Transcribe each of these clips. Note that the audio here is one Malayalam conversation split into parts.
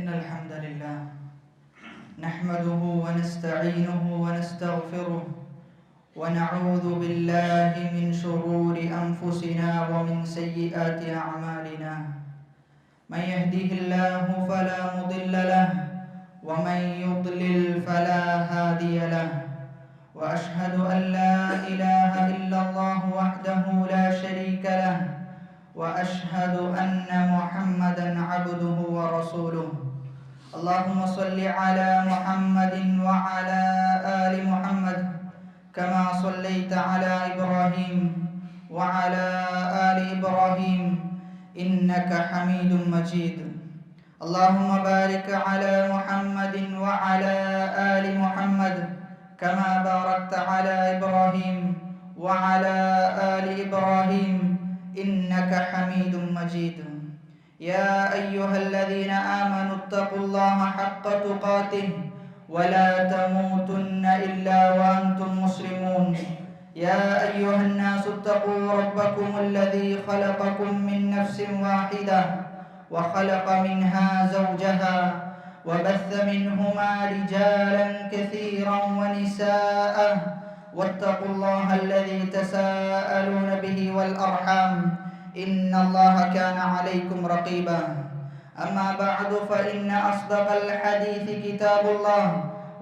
إن الحمد لله نحمده ونستعينه ونستغفره ونعوذ بالله من شرور أنفسنا ومن سيئات أعمالنا من يهده الله فلا مضل له ومن يضلل فلا هادي له وأشهد أن لا إله إلا الله وحده لا شريك له وأشهد أن محمدا عبده ورسوله اللهم صل على محمد وعلى آل محمد كما صليت على إبراهيم وعلى آل إبراهيم إنك حميد مجيد اللهم بارك على محمد وعلى آل محمد كما باركت على إبراهيم وعلى آل إبراهيم إنك حميد مجيد يا أيها الذين آمنوا اتقوا الله حق تقاته ولا تموتن إلا وأنتم مسلمون يا أيها الناس اتقوا ربكم الذي خلقكم من نفس واحدة وخلق منها زوجها وبث منهما رجالا كثيرا ونساء واتقوا الله الذي تساءلون به والأرحام إن الله كان عليكم رقيبا أما بعد فإن أصدق الحديث كتاب الله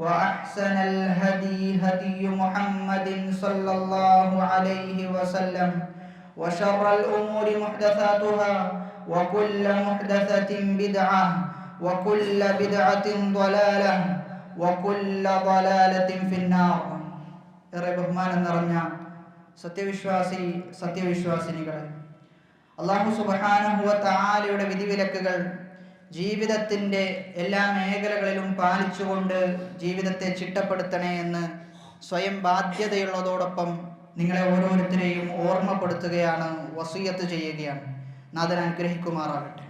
وأحسن الهدي هدي محمد صلى الله عليه وسلم وشر الأمور محدثاتها وكل محدثة بدعة وكل بدعة ضلالة وكل ضلالة في النار ഏറെ ബഹുമാനം നിറഞ്ഞ സത്യവിശ്വാസിനികളെ, അല്ലാഹു സുബ്ഹാനഹു വ തആലയുടെ വിധിവിലക്കുകൾ ജീവിതത്തിൻ്റെ എല്ലാ മേഖലകളിലും പാലിച്ചുകൊണ്ട് ജീവിതത്തെ ചിട്ടപ്പെടുത്തണേ എന്ന് സ്വയം ബാധ്യതയുള്ളതോടൊപ്പം നിങ്ങളെ ഓരോരുത്തരെയും ഓർമ്മപ്പെടുത്തുകയാണ്, വസിയത്ത് ചെയ്യുകയാണ്. നാഥൻ അനുഗ്രഹിക്കുമാറാകട്ടെ.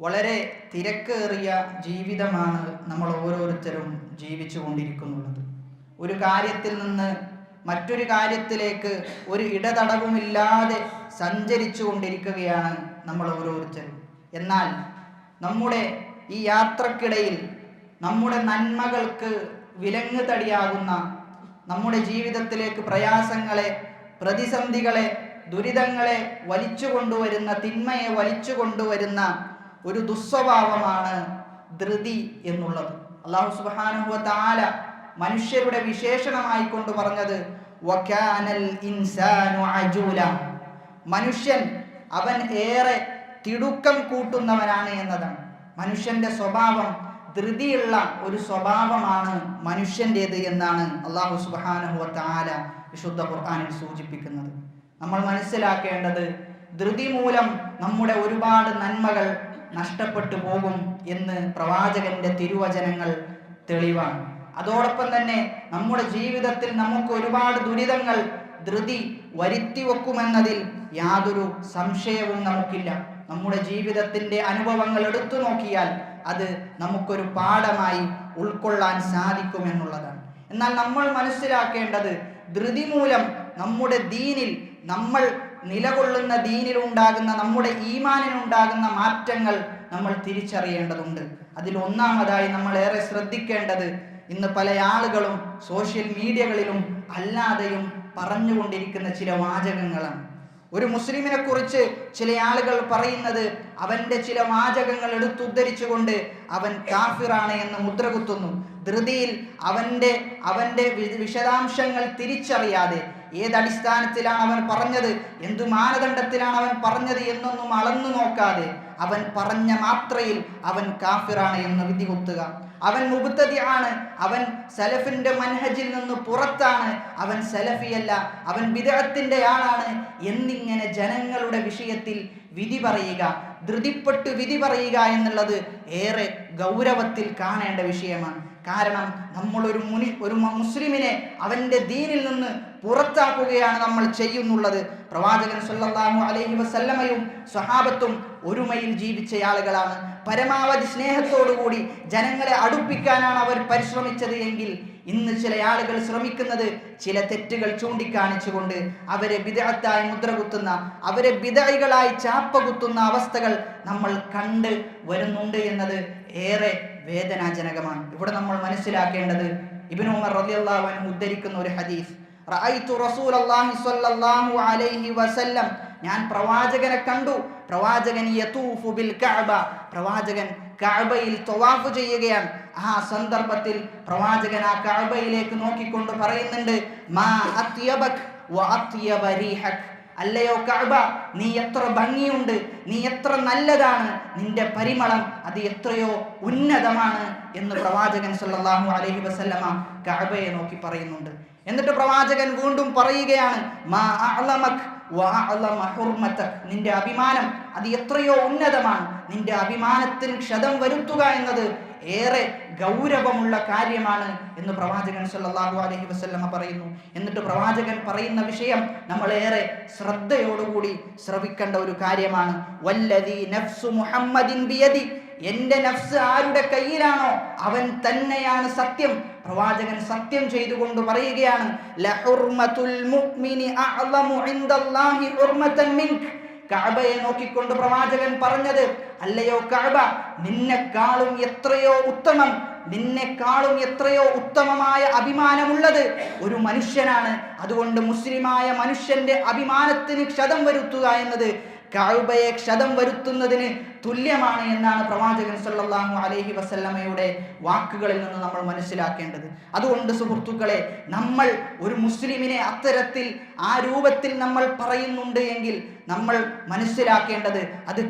വളരെ തിരക്കേറിയ ജീവിതമാണ് നമ്മൾ ഓരോരുത്തരും ജീവിച്ചു കൊണ്ടിരിക്കുന്നുള്ളത്. ഒരു കാര്യത്തിൽ നിന്ന് മറ്റൊരു കാര്യത്തിലേക്ക് ഒരു ഇടതടവുമില്ലാതെ സഞ്ചരിച്ചു കൊണ്ടിരിക്കുകയാണ് നമ്മൾ ഓരോരുത്തരും. എന്നാൽ നമ്മുടെ ഈ യാത്രക്കിടയിൽ നമ്മുടെ നന്മകൾക്ക് വിലങ്ങ് തടിയാകുന്ന, നമ്മുടെ ജീവിതത്തിലേക്ക് പ്രയാസങ്ങളെ, പ്രതിസന്ധികളെ, ദുരിതങ്ങളെ വലിച്ചു കൊണ്ടുവരുന്ന, തിന്മയെ വലിച്ചു കൊണ്ടുവരുന്ന ഒരു ദുസ്വഭാവമാണ് ധൃതി എന്നുള്ളത്. അല്ലാഹു സുബ്ഹാനഹു വ തആല മനുഷ്യരുടെ വിശേഷണമായി കൊണ്ട് പറഞ്ഞത് വകാനൽ ഇൻസാനു അജൂല, മനുഷ്യൻ അവൻ ഏറെ തിടുക്കം കൂട്ടുന്നവനാണ് എന്നതാണ്. മനുഷ്യന്റെ സ്വഭാവം ധൃതിയുള്ള ഒരു സ്വഭാവമാണ് മനുഷ്യൻ്റേത് എന്നാണ് അല്ലാഹു സുബ്ഹാനഹു വ തആല വിശുദ്ധ ഖുർആനിൽ സൂചിപ്പിക്കുന്നത്. നമ്മൾ മനസ്സിലാക്കേണ്ടത് ധൃതി മൂലം നമ്മുടെ ഒരുപാട് നന്മകൾ നഷ്ടപ്പെട്ടു പോകും എന്ന് പ്രവാചകന്റെ തിരുവചനങ്ങൾ തെളിവാണ്. അതോടൊപ്പം തന്നെ നമ്മുടെ ജീവിതത്തിൽ നമുക്ക് ഒരുപാട് ദുരിതങ്ങൾ ധൃതി വരുത്തി വെക്കുമെന്നതിൽ യാതൊരു സംശയവും നമുക്കില്ല. നമ്മുടെ ജീവിതത്തിൻ്റെ അനുഭവങ്ങൾ എടുത്തു നോക്കിയാൽ അത് നമുക്കൊരു പാഠമായി ഉൾക്കൊള്ളാൻ സാധിക്കുമെന്നുള്ളതാണ്. എന്നാൽ നമ്മൾ മനസ്സിലാക്കേണ്ടത് ധൃതി മൂലം നമ്മുടെ ദീനിൽ, നമ്മൾ നിലകൊള്ളുന്ന ദീനിലുണ്ടാകുന്ന, നമ്മുടെ ഈമാനിനുണ്ടാകുന്ന മാറ്റങ്ങൾ നമ്മൾ തിരിച്ചറിയേണ്ടതുണ്ട്. അതിൽ ഒന്നാമതായി നമ്മൾ ഏറെ ശ്രദ്ധിക്കേണ്ടത് ഇന്ന് പല ആളുകളും സോഷ്യൽ മീഡിയകളിലും അല്ലാതെയും പറഞ്ഞുകൊണ്ടിരിക്കുന്ന ചില വാചകങ്ങളാണ്. ഒരു മുസ്ലിമിനെ കുറിച്ച് ചില ആളുകൾ പറയുന്നത് അവൻ്റെ ചില വാചകങ്ങൾ എടുത്തുദ്ധരിച്ചുകൊണ്ട് അവൻ കാഫിറാണ് എന്ന് മുദ്രകുത്തുന്നു. ധൃതിയിൽ അവൻ്റെ വിശദാംശങ്ങൾ തിരിച്ചറിയാതെ ഏതടിസ്ഥാനത്തിലാണ് അവൻ പറഞ്ഞത്, എന്തു മാനദണ്ഡത്തിലാണ് അവൻ പറഞ്ഞത് എന്നൊന്നും അളന്നു നോക്കാതെ അവൻ പറഞ്ഞ മാത്രയിൽ അവൻ കാഫിറാണ് എന്ന് വിധി കുത്തുക. അവൻ മുബ്തദിഅാണ്, അവൻ സലഫിന്റെ മൻഹജിൽ നിന്ന് പുറത്താണ്, അവൻ സലഫിയല്ല, അവൻ ബിദ്അത്തിന്റെ ആളാണ് എന്നിങ്ങനെ ജനങ്ങളുടെ വിഷയത്തിൽ വിധി പറയുക, ധൃതിപ്പെട്ട് വിധി പറയുക എന്നുള്ളത് ഏറെ ഗൗരവത്തിൽ കാണേണ്ട വിഷയമാണ്. കാരണം നമ്മൾ ഒരു മുസ്ലിമിനെ അവൻ്റെ ദീനിൽ നിന്ന് പുറത്താക്കുകയാണ് നമ്മൾ ചെയ്യുന്നുള്ളത്. പ്രവാചകൻ സല്ലല്ലാഹു അലൈഹി വസല്ലമയും സ്വഹാബത്തും ഒരുമയിൽ ജീവിച്ച ആളുകളാണ്. പരമാവധി സ്നേഹത്തോടുകൂടി ജനങ്ങളെ അടുപ്പിക്കാനാണ് അവർ പരിശ്രമിച്ചത് എങ്കിൽ ഇന്ന് ചില ആളുകൾ ശ്രമിക്കുന്നത് ചില തെറ്റുകൾ ചൂണ്ടിക്കാണിച്ചുകൊണ്ട് അവരെ ബിദ്അത്തായി മുദ്രകുത്തുന്ന, അവരെ ബിദ്അകളായി ചാപ്പകുത്തുന്ന അവസ്ഥകൾ നമ്മൾ കണ്ട് വരുന്നുണ്ട് എന്നത് ഏറെ വേദനാജനകമാണ്. ഇവിടെ നമ്മൾ മനസ്സിലാക്കേണ്ടത് ഇബ്നു ഉമർ റളിയല്ലാഹു അൻഹു ഉദ്ധരിക്കുന്ന ഒരു ഹദീസ്, റഅയ്തു റസൂലല്ലാഹി സ്വല്ലല്ലാഹു അലൈഹി വസല്ലം, ഞാൻ പ്രവാചകനെ കണ്ടു. പ്രവാചകൻ യതൂഫു ബിൽ കഅബ, പ്രവാചകൻ കഅബയിൽ തവാഫ് ചെയ്യുകയാണ്. ആ സന്ദർഭത്തിൽ പ്രവാചകൻ ആ കഅബയിലേക്ക് നോക്കിക്കൊണ്ട് പറയുന്നുണ്ട്, മാ അത്യബക് വ അത്യബ റീഹക്, അല്ലയോ കഅബ, നീ എത്ര ഭംഗിയുണ്ട്, നീ എത്ര നല്ലതാണ്, നിന്റെ പരിമളം അത് എത്രയോ ഉന്നതമാണ് എന്ന് പ്രവാചകൻ സല്ലല്ലാഹു അലൈഹി വസല്ലമ കഅബയെ നോക്കി പറയുന്നുണ്ട്. എന്നിട്ട് പ്രവാചകൻ വീണ്ടും പറയുകയാണ്, മാ അഅലമക് വ അഅലമ ഹുർമതക്, നിന്റെ അഭിമാനം അത് എത്രയോ ഉന്നതമാണ്, നിന്റെ അഭിമാനത്തിന് ക്ഷതം വരുത്തുക എന്നത് ഏറെ ഗൗരവമുള്ള കാര്യമാണ് എന്ന് പ്രവാചകൻ സല്ലല്ലാഹു അലൈഹി വസല്ലമ പറയുന്നു. എന്നിട്ട് പ്രവാചകൻ പറയുന്ന വിഷയം നമ്മൾ ഏറെ ശ്രദ്ധയോടുകൂടി ശ്രവിക്കേണ്ട ഒരു കാര്യമാണ്. വല്ലദീ നഫ്സു മുഹമ്മദിൻ ബിയദി, എന്റെ നഫ്സ് ആരുടെ കയ്യിലാണോ അവൻ തന്നെയാണ് സത്യം. പ്രവാചകൻ സത്യം ചെയ്തുകൊണ്ട് പറയുകയാണ്, ലഹുർമത്തുൽ മുഅ്മിനി അഅ്ലമു ഇൻദല്ലാഹി ഹുർമതൻ മിൻക. കഅബയെ നോക്കിക്കൊണ്ട് പ്രവാചകൻ പറഞ്ഞത്, അല്ലയോ കഅബ, നിന്നെക്കാളും എത്രയോ ഉത്തമം, നിന്നെക്കാളും എത്രയോ ഉത്തമമായ അഭിമാനമുള്ളത് ഒരു മനുഷ്യനാണ്. അതുകൊണ്ട് മുസ്ലിമായ മനുഷ്യന്റെ അഭിമാനത്തിന് ക്ഷതം വരുത്തുക എന്നത് കഅബയെ ക്ഷതം വരുത്തുന്നതിന് തുല്യമാണ് എന്നാണ് പ്രവാചകൻ സല്ലല്ലാഹു അലൈഹി വസല്ലമയുടെ വാക്കുകളിൽ നിന്ന് നമ്മൾ മനസ്സിലാക്കേണ്ടത്. അതുകൊണ്ട് സുഹൃത്തുക്കളെ, നമ്മൾ ഒരു മുസ്ലിമിനെ അത്തരത്തിൽ ആ രൂപത്തിൽ നമ്മൾ പറയുന്നുണ്ട് എങ്കിൽ നമ്മൾ മനസ്സിലാക്കേണ്ടത് അത്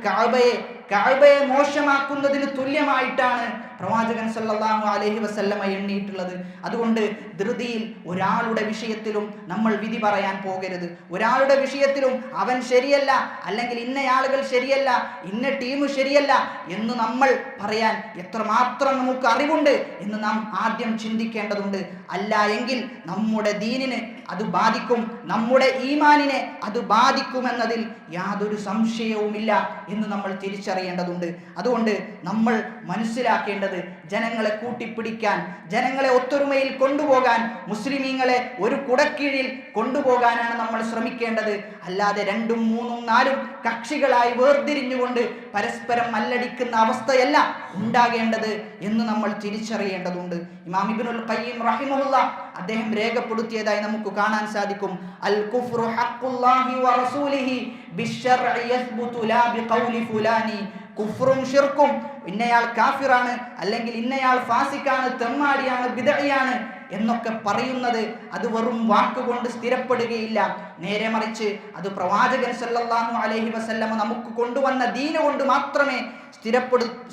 കഅബയെ മോശമാക്കുന്നതിന് തുല്യമായിട്ടാണ് പ്രവാചകൻ സല്ലല്ലാഹു അലൈഹി വസല്ലമ എണ്ണിയിട്ടുള്ളത്. അതുകൊണ്ട് ധൃതിയിൽ ഒരാളുടെ വിഷയത്തിലും നമ്മൾ വിധി പറയാൻ പോകരുത്. ഒരാളുടെ വിഷയത്തിലും അവൻ ശരിയല്ല, അല്ലെങ്കിൽ ഇന്ന ആളുകൾ ശരിയല്ല, ഇന്ന ടീം ശരിയല്ല എന്ന് നമ്മൾ പറയാൻ എത്രമാത്രം നമുക്ക് അറിവുണ്ട് എന്ന് നാം ആദ്യം ചിന്തിക്കേണ്ടതുണ്ട്. അല്ല എങ്കിൽ നമ്മുടെ ദീനിന് അത് ബാധിക്കും, നമ്മുടെ ഈമാനിനെ അത് ബാധിക്കുമെന്നതിൽ യാതൊരു സംശയവുമില്ല എന്ന് നമ്മൾ തിരിച്ചറിയേണ്ടതുണ്ട്. അതുകൊണ്ട് നമ്മൾ മനസ്സിലാക്കേണ്ടത് ജനങ്ങളെ കൂട്ടിപ്പിടിക്കാൻ, ജനങ്ങളെ ഒത്തൊരുമയിൽ കൊണ്ടുപോകാൻ, മുസ്ലിമീങ്ങളെ ഒരു കുടക്കീഴിൽ കൊണ്ടുപോകാനാണ് നമ്മൾ ശ്രമിക്കേണ്ടത്. അല്ലാതെ 2ഉം 3ഉം 4ഉം കക്ഷികളായി വേർതിരിഞ്ഞുകൊണ്ട് പരസ്പരം മല്ലടിക്കുന്ന അവസ്ഥയല്ല ഉണ്ടാകേണ്ടത് എന്ന് നമ്മൾ തിരിച്ചറിയേണ്ടതുണ്ട്. ഇമാം ഇബ്നുൽ ഖയ്യിം റഹിമഹുല്ലാഹ് അദ്ദേഹം രേഖപ്പെടുത്തിയതായി നമുക്ക് കാണാൻ സാധിക്കും, അൽ കുഫ്റു ഹഖ്ഖുല്ലാഹി വ റസൂലിഹി ബിശ്ശർഇ യസ്ബുതു ലാ ബിഖൗലി ഫുലാനി. കുഫ്റും ഷിർക്കും, ഇന്നയാൾ കാഫിറാണ്, അല്ലെങ്കിൽ ഇന്നയാൾ ഫാസിക്കാണ്, തെമ്മാടിയാണ്, ബിദ്അയാണ് എന്നൊക്കെ പറയുന്നത് അത് വെറും വാക്കുകൊണ്ട് സ്ഥിരപ്പെടുകയില്ല. നേരെ മറിച്ച് അത് പ്രവാചകൻ സല്ലല്ലാഹു അലൈഹി വസല്ലമ നമുക്ക് കൊണ്ടുവന്ന ദീന കൊണ്ട് മാത്രമേ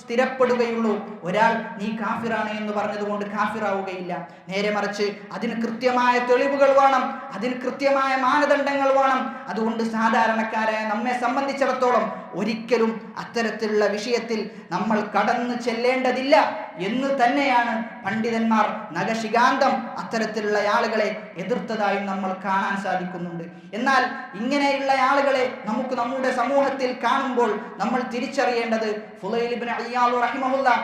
സ്ഥിരപ്പെടുകയുള്ളൂ. ഒരാൾ നീ കാഫിറാണ് എന്ന് പറഞ്ഞതുകൊണ്ട് കാഫിറാവുകയില്ല. നേരെ മറിച്ച് അതിന് കൃത്യമായ തെളിവുകൾ വേണം, അതിന് കൃത്യമായ മാനദണ്ഡങ്ങൾ വേണം. അതുകൊണ്ട് സാധാരണക്കാരായ നമ്മെ സംബന്ധിച്ചിടത്തോളം ഒരിക്കലും അത്തരത്തിലുള്ള വിഷയത്തിൽ നമ്മൾ കടന്നു ചെല്ലേണ്ടതില്ല എന്ന് തന്നെയാണ് പണ്ഡിതന്മാർ നഖശികാന്തം അത്തരത്തിലുള്ള ആളുകളെ എതിർത്തതായും നമ്മൾ കാണാൻ സാധിക്കുന്നുണ്ട്. എന്നാൽ ഇങ്ങനെയുള്ള ആളുകളെ നമുക്ക് നമ്മുടെ സമൂഹത്തിൽ കാണുമ്പോൾ നമ്മൾ തിരിച്ചറിയേണ്ടത് ഫുളൈൽ ഇബ്നു ഇയാദ് റഹിമഹുല്ലാഹ്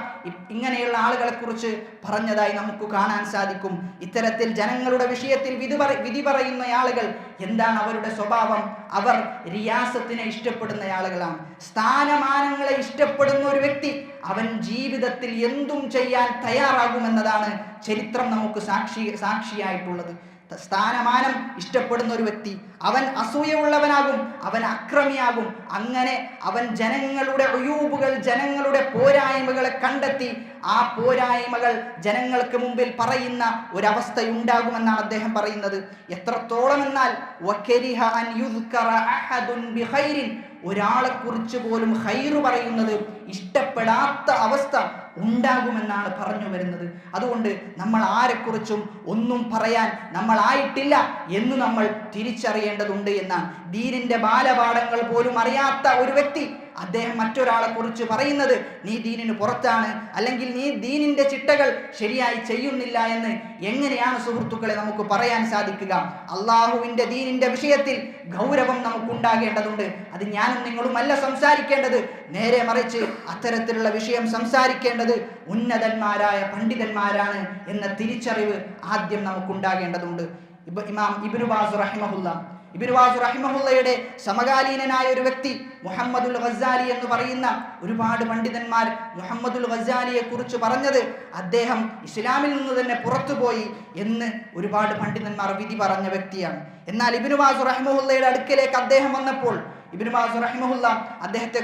ഇങ്ങനെയുള്ള ആളുകളെ കുറിച്ച് പറഞ്ഞതായി നമുക്ക് കാണാൻ സാധിക്കും. ഇത്തരത്തിൽ ജനങ്ങളുടെ വിഷയത്തിൽ വിധി പറയുന്ന ആളുകൾ എന്താണ് അവരുടെ സ്വഭാവം? അവർ റിയാസത്തിനെ ഇഷ്ടപ്പെടുന്ന ആളുകളാണ്. സ്ഥാനമാനങ്ങളെ ഇഷ്ടപ്പെടുന്ന ഒരു വ്യക്തി അവൻ ജീവിതത്തിൽ എന്തും ചെയ്യാൻ തയ്യാറാകുമെന്നതാണ് ചരിത്രം നമുക്ക് സാക്ഷിയായിട്ടുള്ളത്. സ്ഥാനമാനം ഇഷ്ടപ്പെടുന്ന ഒരു വ്യക്തി അവൻ അസൂയുള്ളവനാകും, അവൻ അക്രമിയാകും. അങ്ങനെ അവൻ ജനങ്ങളുടെ ഉയൂബുകൾ, ജനങ്ങളുടെ പോരായ്മകളെ കണ്ടെത്തി ആ പോരായ്മകൾ ജനങ്ങൾക്ക് മുമ്പിൽ പറയുന്ന ഒരവസ്ഥയുണ്ടാകുമെന്നാണ് അദ്ദേഹം പറയുന്നത്. എത്രത്തോളം എന്നാൽ വകരിഹ അൻ യുദ്കറ അഹദുൻ ബിഖൈരിൻ, ഒരാളെ കുറിച്ച് പോലും ഖൈറ് പറയുന്നത് ഇഷ്ടപ്പെടാത്ത അവസ്ഥ ഉണ്ടാകുമെന്നാണ് പറഞ്ഞു വരുന്നത്. അതുകൊണ്ട് നമ്മൾ ആരെക്കുറിച്ചും ഒന്നും പറയാൻ നമ്മൾ ആയിട്ടില്ല എന്ന് നമ്മൾ തിരിച്ചറിയേണ്ടതുണ്ട് എന്നാണ്. ദീനിന്റെ ബാലപാഠങ്ങൾ പോലും അറിയാത്ത ഒരു വ്യക്തി അദ്ദേഹം മറ്റൊരാളെ കുറിച്ച് പറയുന്നത് നീ ദീനിന് പുറത്താണ്, അല്ലെങ്കിൽ നീ ദീനിന്റെ ചിട്ടകൾ ശരിയായി ചെയ്യുന്നില്ല എന്ന് എങ്ങനെയാണ് സുഹൃത്തുക്കളെ നമുക്ക് പറയാൻ സാധിക്കുക? അള്ളാഹുവിന്റെ ദീനിന്റെ വിഷയത്തിൽ ഗൗരവം നമുക്കുണ്ടാകേണ്ടതുണ്ട്. അത് ഞാനും നിങ്ങളുമല്ല സംസാരിക്കേണ്ടത്, നേരെ മറിച്ച് അത്തരത്തിലുള്ള വിഷയം സംസാരിക്കേണ്ടത് ഉന്നതന്മാരായ പണ്ഡിതന്മാരാണ് എന്ന തിരിച്ചറിവ് ആദ്യം നമുക്കുണ്ടാകേണ്ടതുണ്ട്. ഇമാം ഇബ്നു ബാസ് റഹിമഹുല്ലയുടെ സമകാലീനനായ ഒരു വ്യക്തി മുഹമ്മദുൽ ഗസാലി എന്ന് പറയുന്ന ഒരുപാട് പണ്ഡിതന്മാർ മുഹമ്മദുൽ ഗസാലിയെ കുറിച്ച് പറഞ്ഞത് അദ്ദേഹം ഇസ്ലാമിൽ നിന്ന് തന്നെ പുറത്തുപോയി എന്ന് ഒരുപാട് പണ്ഡിതന്മാർ വിധി പറഞ്ഞ വ്യക്തിയാണ്. എന്നാൽ ഇബ്നു ബാസ് റഹിമഹുല്ലയുടെ അടുക്കലേക്ക് അദ്ദേഹം വന്നപ്പോൾ ഇബ്നു ബാസ് റഹിമഹുല്ല അദ്ദേഹത്തെ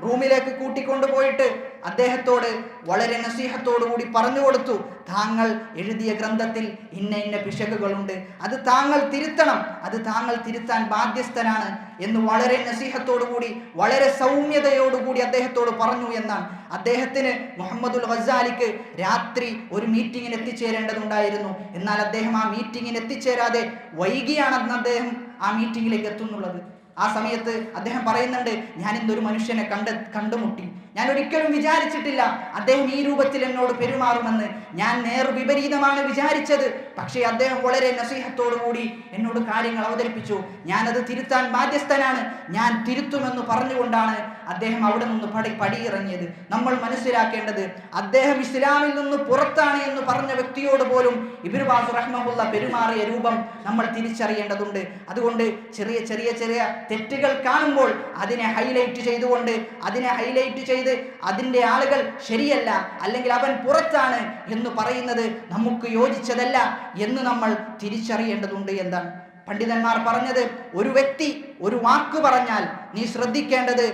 റൂമിലേക്ക് കൂട്ടിക്കൊണ്ടുപോയിട്ട് അദ്ദേഹത്തോട് വളരെ നസീഹത്തോടു കൂടി പറഞ്ഞു കൊടുത്തു, താങ്കൾ എഴുതിയ ഗ്രന്ഥത്തിൽ ഇന്ന പിശകുകളുണ്ട്, അത് താങ്കൾ തിരുത്തണം, അത് താങ്കൾ തിരുത്താൻ ബാധ്യസ്ഥനാണ് എന്ന് വളരെ നസീഹത്തോടു കൂടി വളരെ സൗമ്യതയോടുകൂടി അദ്ദേഹത്തോട് പറഞ്ഞു എന്നാണ്. അദ്ദേഹത്തിന് മുഹമ്മദുൽ ഗസാലിക്ക് രാത്രി ഒരു മീറ്റിങ്ങിന് എത്തിച്ചേരേണ്ടതുണ്ടായിരുന്നു. എന്നാൽ അദ്ദേഹം ആ മീറ്റിങ്ങിന് എത്തിച്ചേരാതെ വൈകിയാണെന്ന് അദ്ദേഹം ആ മീറ്റിങ്ങിലേക്ക് എത്തുന്നുള്ളത്. ആ സമയത്ത് അദ്ദേഹം പറയുന്നുണ്ട്, ഞാൻ ഇന്നൊരു മനുഷ്യനെ കണ്ടുമുട്ടി, ഞാൻ ഒരിക്കലും വിചാരിച്ചിട്ടില്ല അദ്ദേഹം ഈ രൂപത്തിൽ എന്നോട് പെരുമാറുമെന്ന്. ഞാൻ വിപരീതമാണ് വിചാരിച്ചത്. പക്ഷേ അദ്ദേഹം വളരെ നസീഹത്തോടു കൂടി എന്നോട് കാര്യങ്ങൾ അവതരിപ്പിച്ചു. ഞാനത് തിരുത്താൻ ബാധ്യസ്ഥനാണ്, ഞാൻ തിരുത്തുമെന്ന് പറഞ്ഞുകൊണ്ടാണ് അദ്ദേഹം അവിടെ നിന്ന് പടിയിറങ്ങിയത്. നമ്മൾ മനസ്സിലാക്കേണ്ടത് അദ്ദേഹം ഇസ്ലാമിൽ നിന്ന് പുറത്താണ് എന്ന് പറഞ്ഞ വ്യക്തിയോട് പോലും ഇബ്നു ബാസ് റഹിമഹുല്ല പെരുമാറിയ രൂപം നമ്മൾ തിരിച്ചറിയേണ്ടതുണ്ട്. അതുകൊണ്ട് ചെറിയ ചെറിയ ചെറിയ തെറ്റുകൾ കാണുമ്പോൾ അതിനെ ഹൈലൈറ്റ് ചെയ്ത് അതിൻ്റെ ആളുകൾ ശരിയല്ല, അല്ലെങ്കിൽ അവൻ പുറത്താണ് എന്ന് പറയുന്നത് നമുക്ക് യോജിച്ചതല്ല എന്ന് നമ്മൾ തിരിച്ചറിയേണ്ടതുണ്ട്. എന്താണ് പണ്ഡിതന്മാർ പറഞ്ഞത്? ഒരു വ്യക്തി ഒരു വാക്ക് പറഞ്ഞാൽ നീ ശ്രദ്ധിക്കേണ്ടത്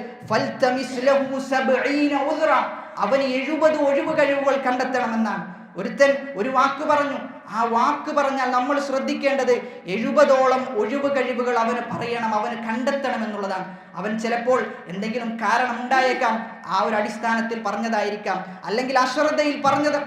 അവന് 70 ഒഴിവ് കഴിവുകൾ കണ്ടെത്തണമെന്നാണ്. ഒരുത്തൻ ഒരു വാക്ക് പറഞ്ഞു, ആ വാക്ക് പറഞ്ഞാൽ നമ്മൾ ശ്രദ്ധിക്കേണ്ടത് 70ഓളം ഒഴിവ് കഴിവുകൾ അവന് പറയണം, അവന് കണ്ടെത്തണം എന്നുള്ളതാണ്. അവൻ ചിലപ്പോൾ എന്തെങ്കിലും കാരണം ഉണ്ടായേക്കാം, ആ ഒരു അടിസ്ഥാനത്തിൽ പറഞ്ഞതായിരിക്കാം, അല്ലെങ്കിൽ അശ്രദ്ധയിൽ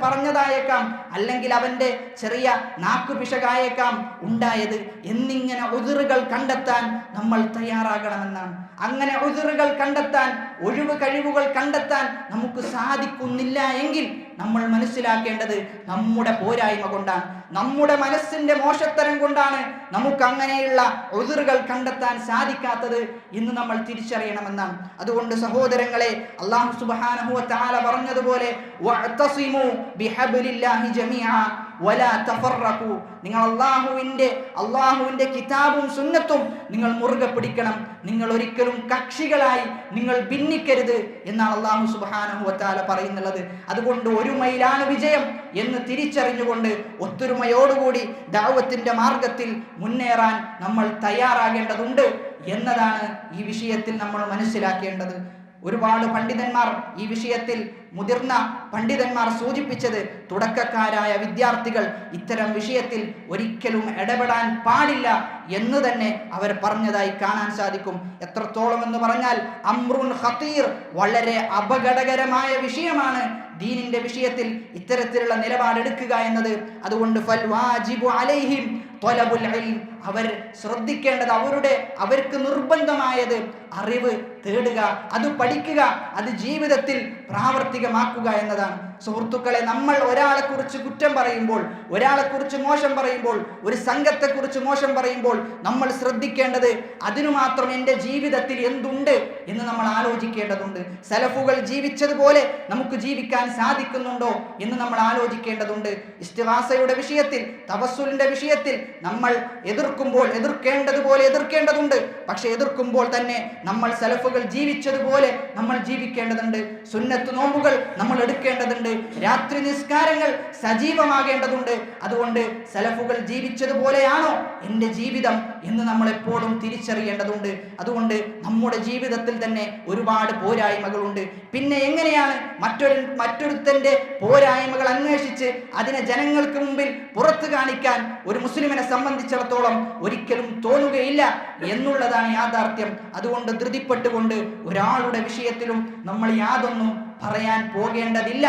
പറഞ്ഞതായേക്കാം, അല്ലെങ്കിൽ അവൻ്റെ ചെറിയ നാക്കുപിശകായേക്കാം ഉണ്ടായത് എന്നിങ്ങനെ ഉദുറുകൾ കണ്ടെത്താൻ നമ്മൾ തയ്യാറാകണമെന്നാണ്. അങ്ങനെ ഉദുറുകൾ കണ്ടെത്താൻ, ഒഴിവ് കഴിവുകൾ കണ്ടെത്താൻ നമുക്ക് സാധിക്കുന്നില്ല എങ്കിൽ നമ്മൾ മനസ്സിലാക്കേണ്ടത് നമ്മുടെ പോരായ്മ കൊണ്ടാണ്, നമ്മുടെ മനസ്സിന്റെ മോശത്തരം കൊണ്ടാണ് നമുക്ക് അങ്ങനെയുള്ള ഉദുറുകൾ കണ്ടെത്താൻ സാധിക്കാത്തത് എന്ന് നമ്മൾ തിരിച്ചറിയണമെന്നാണ്. അതുകൊണ്ട് സഹോദരങ്ങളെ, അല്ലാഹു സുബ്ഹാനഹു വ തആല പറഞ്ഞതുപോലെ വഅതസിമു ബിഹബ്ലില്ലാഹി ജമീഅ വലാ തഫറഖു, നിങ്ങൾ അല്ലാഹുവിന്റെ കിതാബും സുന്നത്തും നിങ്ങൾ മുറുകെ പിടിക്കണം, നിങ്ങൾ ഒരിക്കലും കക്ഷികളായി നിങ്ങൾ ഭിന്നിക്കരുത് എന്നാണ് അല്ലാഹു സുബ്ഹാനഹു വ തആല പറയുന്നത്. അതുകൊണ്ട് ഒരുമയിലാണ് വിജയം എന്ന് തിരിച്ചറിഞ്ഞുകൊണ്ട് ഒത്തൊരുമയോടുകൂടി ദഅവത്തിന്റെ മാർഗത്തിൽ മുന്നേറാൻ നമ്മൾ തയ്യാറാകേണ്ടതുണ്ട് എന്നതാണ് ഈ വിഷയത്തിൽ നമ്മൾ മനസ്സിലാക്കേണ്ടത്. ഒരുപാട് പണ്ഡിതന്മാർ ഈ വിഷയത്തിൽ, മുതിർന്ന പണ്ഡിതന്മാർ സൂചിപ്പിച്ചത് തുടക്കക്കാരായ വിദ്യാർത്ഥികൾ ഇത്തരം വിഷയത്തിൽ ഒരിക്കലും ഇടപെടാൻ പാടില്ല എന്ന് തന്നെ അവർ പറഞ്ഞതായി കാണാൻ സാധിക്കും. എത്രത്തോളം എന്ന് പറഞ്ഞാൽ അംറുൻ ഖതീർ, വളരെ അപകടകരമായ വിഷയമാണ് ദീനിന്റെ വിഷയത്തിൽ ഇത്തരത്തിലുള്ള നിലപാടെടുക്കുക എന്നത്. അതുകൊണ്ട് ഫൽ വാജിബു അലൈഹിം ത്വലബുൽ ഇൽം, അവർ ശ്രദ്ധിക്കേണ്ടത്, അവർക്ക് നിർബന്ധമായത് അറിവ് തേടുക, അത് പഠിക്കുക, അത് ജീവിതത്തിൽ പ്രാവർത്തികമാക്കുക എന്നതാണ്. സുഹൃത്തുക്കളെ, നമ്മൾ ഒരാളെ കുറിച്ച് കുറ്റം പറയുമ്പോൾ, ഒരാളെ കുറിച്ച് മോശം പറയുമ്പോൾ, ഒരു സംഘത്തെക്കുറിച്ച് മോശം പറയുമ്പോൾ നമ്മൾ ശ്രദ്ധിക്കേണ്ടത് അതിനു മാത്രം എൻ്റെ ജീവിതത്തിൽ എന്തുണ്ട് എന്ന് നമ്മൾ ആലോചിക്കേണ്ടതുണ്ട്. സലഫുകൾ ജീവിച്ചതുപോലെ നമുക്ക് ജീവിക്കാൻ സാധിക്കുന്നുണ്ടോ എന്ന് നമ്മൾ ആലോചിക്കേണ്ടതുണ്ട്. ഇസ്തിഗാസയുടെ വിഷയത്തിൽ, തവസ്സുലിന്റെ വിഷയത്തിൽ നമ്മൾ എതിർക്കേണ്ടതുപോലെ എതിർക്കേണ്ടതുണ്ട്. പക്ഷെ എതിർക്കുമ്പോൾ തന്നെ നമ്മൾ സലഫുകൾ ജീവിച്ചതുപോലെ നമ്മൾ ജീവിക്കേണ്ടതുണ്ട്. സുന്നത്ത് നോമ്പുകൾ നമ്മൾ എടുക്കേണ്ടതുണ്ട്. രാത്രി നിസ്കാരങ്ങൾ സജീവമാകേണ്ടതുണ്ട്. അതുകൊണ്ട് സലഫുകൾ ജീവിച്ചതുപോലെയാണോ എൻ്റെ ജീവിതം എന്ന് നമ്മൾ എപ്പോഴും തിരിച്ചറിയേണ്ടതുണ്ട്. അതുകൊണ്ട് നമ്മുടെ ജീവിതത്തിൽ തന്നെ ഒരുപാട് പോരായ്മകളുണ്ട്. പിന്നെ എങ്ങനെയാണ് മറ്റൊരുത്തന്റെ പോരായ്മകൾ അന്വേഷിച്ച് അതിനെ ജനങ്ങൾക്ക് മുമ്പിൽ പുറത്തു കാണിക്കാൻ ഒരു മുസ്ലിമിനെ സംബന്ധിച്ചിടത്തോളം ഒരിക്കലും തോന്നുകയില്ല എന്നുള്ളതാണ് യാഥാർത്ഥ്യം. അതുകൊണ്ട് ധൃതിപ്പെട്ടുകൊണ്ട് ഒരാളുടെ വിഷയത്തിലും നമ്മൾ യാതൊന്നും പറയാൻ പോകേണ്ടതില്ല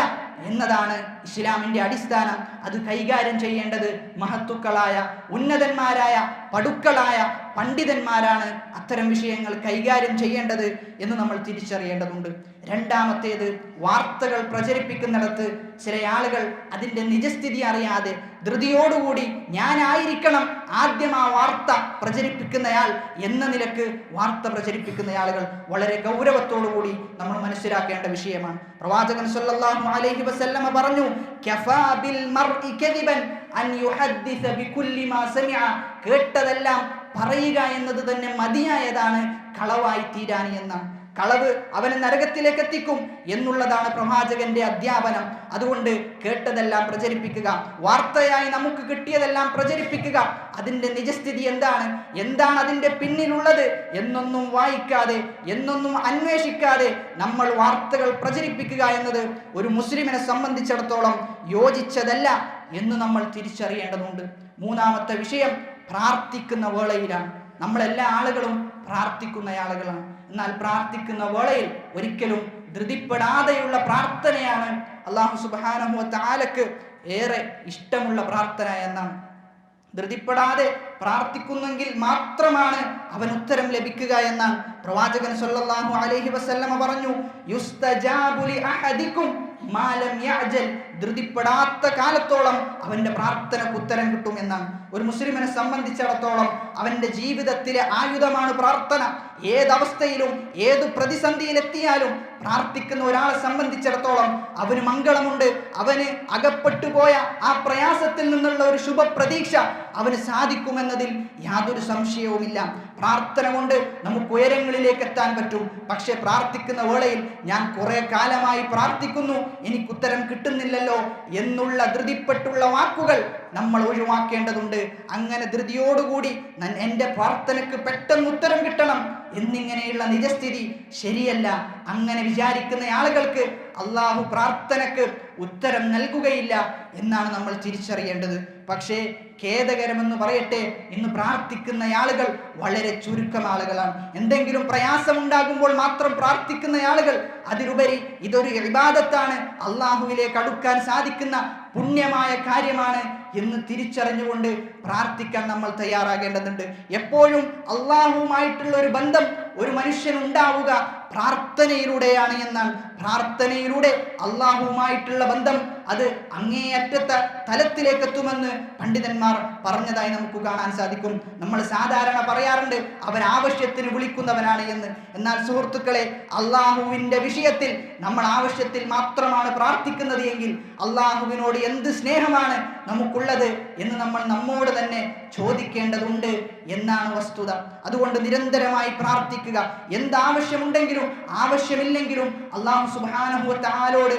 എന്നതാണ് ഇസ്ലാമിൻ്റെ അടിസ്ഥാനം. അത് കൈകാര്യം ചെയ്യേണ്ടത് മഹത്തുക്കളായ ഉന്നതന്മാരായ പടുക്കളായ പണ്ഡിതന്മാരാണ് അത്തരം വിഷയങ്ങൾ കൈകാര്യം ചെയ്യേണ്ടത് എന്ന് നമ്മൾ തിരിച്ചറിയേണ്ടതുണ്ട്. രണ്ടാമത്തേത്, വാർത്തകൾ പ്രചരിപ്പിക്കുന്നിടത്ത് ചില ആളുകൾ അതിൻ്റെ നിജസ്ഥിതി അറിയാതെ ധൃതിയോടുകൂടി ഞാനായിരിക്കണം ആദ്യം ആ വാർത്ത പ്രചരിപ്പിക്കുന്നയാൾ എന്ന നിലക്ക് വാർത്ത പ്രചരിപ്പിക്കുന്ന ആളുകൾ വളരെ ഗൗരവത്തോടുകൂടി നമ്മൾ മനസ്സിലാക്കേണ്ട വിഷയമാണ്. പ്രവാചകൻ സല്ലല്ലാഹു അലൈഹി വസല്ലമ പറഞ്ഞു, കഫാ ബിൽ മർഇ കദിബൻ അൻ യുഹദ്ദിസ ബികുല്ലി മാ സമിഅ. കേട്ടതെല്ലാം പറയുക എന്നത് തന്നെ മതിയായതാണ് കളവായി തീരാൻ എന്നാണ്. കളവ് അവനെ നരകത്തിലേക്ക് എത്തിക്കും എന്നുള്ളതാണ് പ്രവാചകന്റെ അധ്യാപനം. അതുകൊണ്ട് കേട്ടതെല്ലാം പ്രചരിപ്പിക്കുക, വാർത്തയായി നമുക്ക് കിട്ടിയതെല്ലാം പ്രചരിപ്പിക്കുക. അതിൻ്റെ നിജസ്ഥിതി എന്താണ് അതിൻ്റെ പിന്നിലുള്ളത് എന്നൊന്നും വായിക്കാതെ എന്നൊന്നും അന്വേഷിക്കാതെ നമ്മൾ വാർത്തകൾ പ്രചരിപ്പിക്കുക എന്നത് ഒരു മുസ്ലിമിനെ സംബന്ധിച്ചിടത്തോളം യോജിച്ചതല്ല എന്ന് നമ്മൾ തിരിച്ചറിയേണ്ടതുണ്ട്. മൂന്നാമത്തെ വിഷയം, പ്രാർത്ഥിക്കുന്ന വേളയിലാണ്. നമ്മളെല്ലാ ആളുകളും പ്രാർത്ഥിക്കുന്ന ആളുകളാണ്. എന്നാൽ പ്രാർത്ഥിക്കുന്ന വേളയിൽ ഒരിക്കലും ധൃതിപ്പെടാതെയുള്ള പ്രാർത്ഥനയാണ് അല്ലാഹു സുബ്ഹാനഹു വ തആലക്ക് ഏറെ ഇഷ്ടമുള്ള പ്രാർത്ഥന എന്നാണ്. ധൃതിപ്പെടാതെ പ്രാർത്ഥിക്കുന്നെങ്കിൽ മാത്രമാണ് അവൻ ഉത്തരം ലഭിക്കുക എന്നാണ് പ്രവാചകൻ സല്ലല്ലാഹു അലൈഹി വസല്ലമ പറഞ്ഞു, യുസ്തജാബു ലി അഹദികും മാ ലം യഅജൽ. ധൃതിപ്പെടാത്ത കാലത്തോളം അവന്റെ പ്രാർത്ഥനക്ക് ഉത്തരം കിട്ടും എന്നാണ്. ഒരു മുസ്ലിമിനെ സംബന്ധിച്ചിടത്തോളം അവന്റെ ജീവിതത്തിലെ ആയുധമാണ് പ്രാർത്ഥന. ഏതവസ്ഥയിലും ഏത് പ്രതിസന്ധിയിലെത്തിയാലും പ്രാർത്ഥിക്കുന്ന ഒരാളെ സംബന്ധിച്ചിടത്തോളം അവന് മംഗളമുണ്ട്. അവന് അകപ്പെട്ടു പോയ ആ പ്രയാസത്തിൽ നിന്നുള്ള ഒരു ശുഭപ്രതീക്ഷ അവന് സാധിക്കുമെന്നതിൽ യാതൊരു സംശയവുമില്ല. പ്രാർത്ഥന കൊണ്ട് നമുക്ക് ഉയരങ്ങളിലേക്ക് എത്താൻ പറ്റും. പക്ഷെ പ്രാർത്ഥിക്കുന്ന വേളയിൽ ഞാൻ കുറെ കാലമായി പ്രാർത്ഥിക്കുന്നു, എനിക്ക് ഉത്തരം കിട്ടുന്നില്ലല്ലോ എന്നുള്ള ധൃതിപ്പെട്ടുള്ള വാക്കുകൾ നമ്മൾ ഒഴിവാക്കേണ്ടതുണ്ട്. അങ്ങനെ ധൃതിയോടുകൂടി എൻ്റെ പ്രാർത്ഥനയ്ക്ക് പെട്ടെന്ന് ഉത്തരം കിട്ടണം എന്നിങ്ങനെയുള്ള നിജസ്ഥിതി ശരിയല്ല. അങ്ങനെ വിചാരിക്കുന്ന ആളുകൾക്ക് അള്ളാഹു പ്രാർത്ഥനയ്ക്ക് ഉത്തരം നൽകുകയില്ല എന്നാണ് നമ്മൾ തിരിച്ചറിയേണ്ടത്. പക്ഷേ ഖേദകരമെന്ന് പറയട്ടെ, ഇന്ന് പ്രാർത്ഥിക്കുന്ന ആളുകൾ വളരെ ചുരുക്കം ആളുകളാണ്. എന്തെങ്കിലും പ്രയാസമുണ്ടാകുമ്പോൾ മാത്രം പ്രാർത്ഥിക്കുന്ന ആളുകൾ. അതിലുപരി ഇതൊരു ഇബാദത്താണ്, അള്ളാഹുവിലേക്ക് അടുക്കാൻ സാധിക്കുന്ന പുണ്യമായ കാര്യമാണ് എന്ന് തിരിച്ചറിഞ്ഞുകൊണ്ട് പ്രാർത്ഥിക്കാൻ നമ്മൾ തയ്യാറാകേണ്ടതുണ്ട്. എപ്പോഴും അള്ളാഹുവുമായിട്ടുള്ള ഒരു ബന്ധം ഒരു മനുഷ്യനുണ്ടാവുക പ്രാർത്ഥനയിലൂടെയാണ് എന്നാണ്. പ്രാർത്ഥനയിലൂടെ അള്ളാഹുവുമായിട്ടുള്ള ബന്ധം അത് അങ്ങേയറ്റത്തെ തലത്തിലേക്ക് എത്തുമെന്ന് പണ്ഡിതന്മാർ പറഞ്ഞതായി നമുക്ക് കാണാൻ സാധിക്കും. നമ്മൾ സാധാരണ പറയാറുണ്ട് അവൻ ആവശ്യത്തിന് വിളിക്കുന്നവനാണ് എന്ന്. എന്നാൽ സുഹൃത്തുക്കളെ, അള്ളാഹുവിൻ്റെ വിഷയത്തിൽ നമ്മൾ ആവശ്യത്തിൽ മാത്രമാണ് പ്രാർത്ഥിക്കുന്നത് എങ്കിൽ അള്ളാഹുവിനോട് എന്ത് സ്നേഹമാണ് നമുക്കുള്ളത് എന്ന് നമ്മൾ നമ്മോട് തന്നെ ചോദിക്കേണ്ടതുണ്ട് എന്നാണ് വസ്തുത. അതുകൊണ്ട് നിരന്തരമായി പ്രാർത്ഥിക്കുക. എന്താവശ്യമുണ്ടെങ്കിലും ആവശ്യമില്ലെങ്കിലും അല്ലാഹു സുബ്ഹാനഹു വ തആലയോട്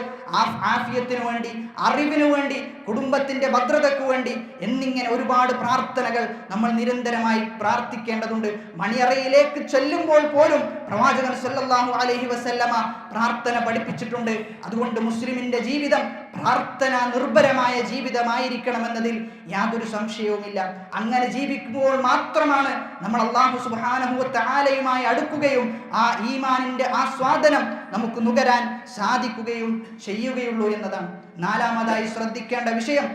ആഫിയത്തിനു വേണ്ടി, അറിവിനു വേണ്ടി, കുടുംബത്തിന്റെ ഭദ്രതയ്ക്ക് വേണ്ടി എന്നിങ്ങനെ ഒരുപാട് പ്രാർത്ഥനകൾ നമ്മൾ നിരന്തരമായി പ്രാർത്ഥിക്കേണ്ടതുണ്ട്. മണിയറയിലേക്ക് ചെല്ലുമ്പോൾ പോലും പ്രവാചകൻ സല്ലല്ലാഹു അലൈഹി വസല്ലമ പ്രാർത്ഥന പഠിപ്പിച്ചിട്ടുണ്ട്. അതുകൊണ്ട് മുസ്ലിമിന്റെ ജീവിതം പ്രാർത്ഥന നിർഭരമായ ജീവിതമായിരിക്കണമെന്നതിൽ യാതൊരു സംശയവുമില്ല. അങ്ങനെ ജീവിക്കുമ്പോൾ മാത്രമാണ് നമ്മൾ അല്ലാഹു സുബ്ഹാനഹു വ തആലയുമായി അടുക്കുകയും ആ ഈമാനിന്റെ ആസ്വാദനം നമുക്ക് നുകരാൻ സാധിക്കുകയും ചെയ്യുകയുള്ളൂ എന്നതാണ്. നാലാമതായി ശ്രദ്ധിക്കേണ്ട വിഷയം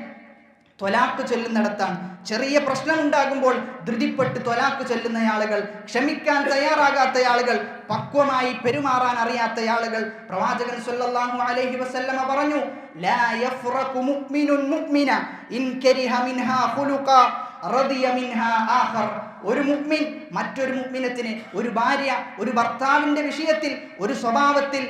ത്വലാഖ് ചൊല്ലുന്നിടത്താണ്. ചെറിയ പ്രശ്നമുണ്ടാകുമ്പോൾ ധൃതിപ്പെട്ട് ത്വലാഖ് ചൊല്ലുന്ന ആളുകൾ, ക്ഷമിക്കാൻ തയ്യാറാകാത്ത ആളുകൾ, പക്വമായി പെരുമാറാൻ അറിയാത്ത ആളുകൾ. പ്രവാചകൻ സല്ലല്ലാഹു അലൈഹി വസല്ലമ പറഞ്ഞു, ലാ യഫ്റഖു മുഅ്മിനുൻ മുഅ്മിന ഇൻ കരിഹ മിൻഹാ ഖുലുഖ റദിയ മിൻഹാ ആഖർ. ഒരു മുഅ്മിൻ മറ്റൊരു മുഅ്മിനത്തിന്, ഒരു ഭാര്യ ഒരു ഭർത്താവിന്റെ വിഷയത്തിൽ ഒരു സ്വഭാവത്തിൽ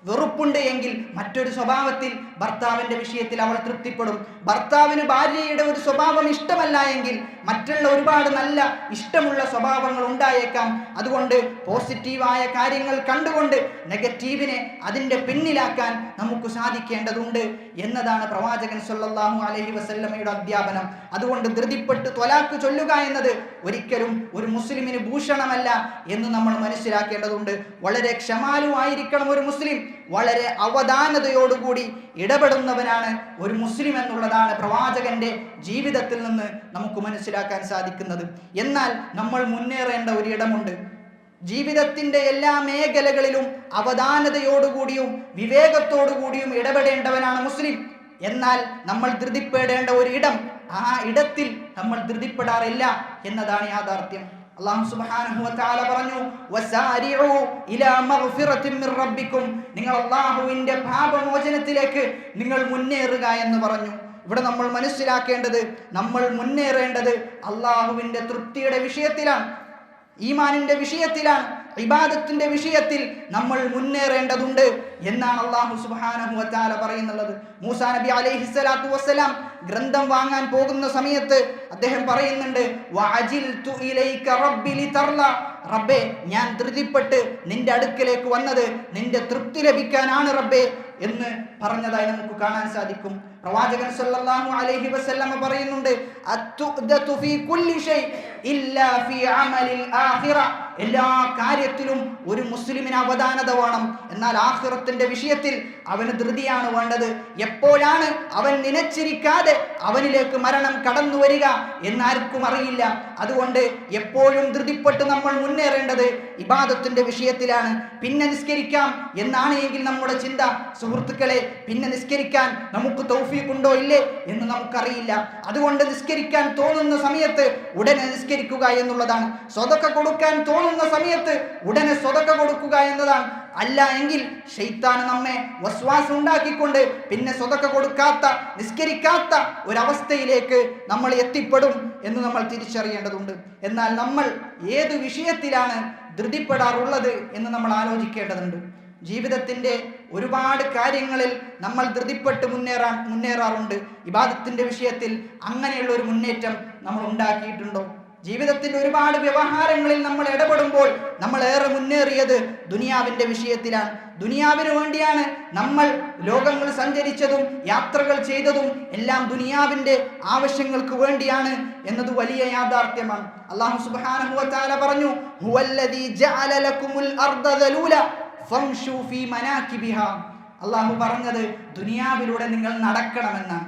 വെറുപ്പുണ്ട് എങ്കിൽ മറ്റൊരു സ്വഭാവത്തിൽ ഭർത്താവിന്റെ വിഷയത്തിൽ അവൾ തൃപ്തിപ്പെടും. ഭർത്താവിന് ഭാര്യയുടെ ഒരു സ്വഭാവം ഇഷ്ടമല്ല എങ്കിൽ മറ്റുള്ള ഒരുപാട് നല്ല ഇഷ്ടമുള്ള സ്വഭാവങ്ങൾ ഉണ്ടായേക്കാം. അതുകൊണ്ട് പോസിറ്റീവായ കാര്യങ്ങൾ കണ്ടുകൊണ്ട് നെഗറ്റീവിനെ അതിൻ്റെ പിന്നിലാക്കാൻ നമുക്ക് സാധിക്കേണ്ടതുണ്ട് എന്നതാണ് പ്രവാചകൻ സല്ലല്ലാഹു അലൈഹി വസല്ലമയുടെ അധ്യാപനം. അതുകൊണ്ട് ധൃതിപ്പെട്ട് ത്വലാഖ് ചൊല്ലുക എന്നത് ഒരിക്കലും ഒരു മുസ്ലിമിന് ഭൂഷണമല്ല എന്ന് നമ്മൾ മനസ്സിലാക്കേണ്ടതുണ്ട്. വളരെ ക്ഷമാലുവായിരിക്കണം ഒരു മുസ്ലിം. വളരെ അവധാനതയോടുകൂടി ഇടപെടുന്നവനാണ് ഒരു മുസ്ലിം എന്നുള്ളതാണ് പ്രവാചകന്റെ ജീവിതത്തിൽ നിന്ന് നമുക്ക് മനസ്സിലാക്കാൻ സാധിക്കുന്നത്. എന്നാൽ നമ്മൾ മുന്നേറേണ്ട ഒരിടമുണ്ട്. ജീവിതത്തിന്റെ എല്ലാ മേഖലകളിലും അവധാനതയോടുകൂടിയും വിവേകത്തോടുകൂടിയും ഇടപെടേണ്ടവനാണ് മുസ്ലിം. എന്നാൽ നമ്മൾ ധൃതിപ്പെടേണ്ട ഒരു ഇടം, ആ ഇടത്തിൽ നമ്മൾ ധൃതിപ്പെടാറില്ല എന്നതാണ് യാഥാർത്ഥ്യം. അല്ലാഹു സുബ്ഹാനഹു വ തആല പറഞ്ഞു, വസാരിഉ ഇലാ മഗ്ഫിറത്തിൻ മിർ റബ്ബിക്കും, നിങ്ങൾ അല്ലാഹുവിന്റെ പാപമോചനത്തിലേക്ക് നിങ്ങൾ മുന്നേറുക എന്ന് പറഞ്ഞു. ഇവിടെ നമ്മൾ മനസ്സിലാക്കേണ്ടത്, നമ്മൾ മുന്നേറേണ്ടത് അല്ലാഹുവിന്റെ തൃപ്തിയുടെ വിഷയത്തിലാണ്, ഈമാനിന്റെ വിഷയത്തിലാണ്, ഇബാദത്തിന്റെ വിഷയത്തിൽ നമ്മൾ മുന്നേറേണ്ടതുണ്ട് എന്നാണ് അല്ലാഹു സുബ്ഹാനഹു വ തആല പറയുന്നത്. മൂസാ നബി അലൈഹിസ്സലാത്തു വസ്സലാം ഗ്രന്ഥം വാങ്ങാൻ പോകുന്ന സമയത്ത് അദ്ദേഹം പറയുന്നുണ്ട്, വഅജിൽതു ഇലൈക റബ്ബി ലിതർല, റബ്ബേ ഞാൻ ധൃതിപ്പെട്ട് നിന്റെ അടുക്കലേക്ക് വന്നത് നിന്റെ തൃപ്തി ലഭിക്കാനാണ് റബ്ബേ എന്ന് പറഞ്ഞതായി നമുക്ക് കാണാൻ സാധിക്കും. പ്രവാചകൻ സല്ലല്ലാഹു അലൈഹി വസല്ലം പറയുന്നുണ്ട്, അത്തുദതു ഫീ കുല്ലി ഷൈ ഇല്ലാ ഫീ അമലിൽ ആഖിറ, എല്ലാ കാര്യത്തിലും ഒരു മുസ്ലിമിന് അവധാനത വേണം, എന്നാൽ ആഖിറത്തിന്റെ വിഷയത്തിൽ അവന് ധൃതിയാണ് വേണ്ടത്. എപ്പോഴാണ് അവൻ നനച്ചിരിക്കാതെ അവനിലേക്ക് മരണം കടന്നു വരിക എന്നാർക്കും അറിയില്ല. അതുകൊണ്ട് എപ്പോഴും ധൃതിപ്പെട്ട് നമ്മൾ മുന്നേറേണ്ടത് ഇബാദത്തിന്റെ വിഷയത്തിലാണ്. പിന്നെ നിസ്കരിക്കാം എന്നാണ് എങ്കിൽ നമ്മുടെ ചിന്ത, സുഹൃത്തുക്കളെ, പിന്നെ നിസ്കരിക്കാൻ നമുക്ക് തൗഫീഖുണ്ടോ ഇല്ലേ എന്ന് നമുക്കറിയില്ല. അതുകൊണ്ട് നിസ്കരിക്കാൻ തോന്നുന്ന സമയത്ത് ഉടനെ നിസ്കരിക്കുക എന്നുള്ളതാണ്. സ്വതക്ക കൊടുക്കാൻ തോന്നുന്ന സമയത്ത് ഉടനെ സ്വതക്ക കൊടുക്കുക എന്നതാണ്. അല്ല എങ്കിൽ ശൈത്താൻ നമ്മെ വസ്വാസ് ഉണ്ടാക്കിക്കൊണ്ട് പിന്നെ സ്വതക്ക കൊടുക്കാത്ത, നിസ്കരിക്കാത്ത ഒരവസ്ഥയിലേക്ക് നമ്മൾ എത്തിപ്പെടും എന്ന് നമ്മൾ തിരിച്ചറിയേണ്ടതുണ്ട്. എന്നാൽ നമ്മൾ ഏത് വിഷയത്തിലാണ് ധൃതിപ്പെടാറുള്ളത് എന്ന് നമ്മൾ ആലോചിക്കേണ്ടതുണ്ട്. ജീവിതത്തിന്റെ ഒരുപാട് കാര്യങ്ങളിൽ നമ്മൾ ധൃതിപ്പെട്ട് മുന്നേറാറുണ്ട്. ഇബാദത്തിന്റെ വിഷയത്തിൽ അങ്ങനെയുള്ള ഒരു മുന്നേറ്റം നമ്മൾ ഉണ്ടാക്കിയിട്ടുണ്ടോ? ജീവിതത്തിന്റെ ഒരുപാട് വ്യവഹാരങ്ങളിൽ നമ്മൾ ഇടപെടുമ്പോൾ നമ്മൾ ഏറെ മുന്നേറിയത് ദുനിയാവിന്റെ വിഷയത്തിലാണ്. ദുനിയാവിന് വേണ്ടിയാണ് നമ്മൾ ലോകങ്ങൾ സഞ്ചരിച്ചതും യാത്രകൾ ചെയ്തതും എല്ലാം ദുനിയാവിന്റെ ആവശ്യങ്ങൾക്ക് വേണ്ടിയാണ് എന്നത് വലിയ യാഥാർത്ഥ്യമാണ്. അല്ലാഹു സുബ്ഹാനഹു വ തആല പറഞ്ഞു, ഹുവല്ലദീ ജഅല ലക്കുമുൽ അർദ ദലൂല ഫംശൂ ഫീ മനാകിബിഹാ. അല്ലാഹു പറഞ്ഞത് ദുനിയാവിലൂടെ നിങ്ങൾ നടക്കണമെന്നാണ്.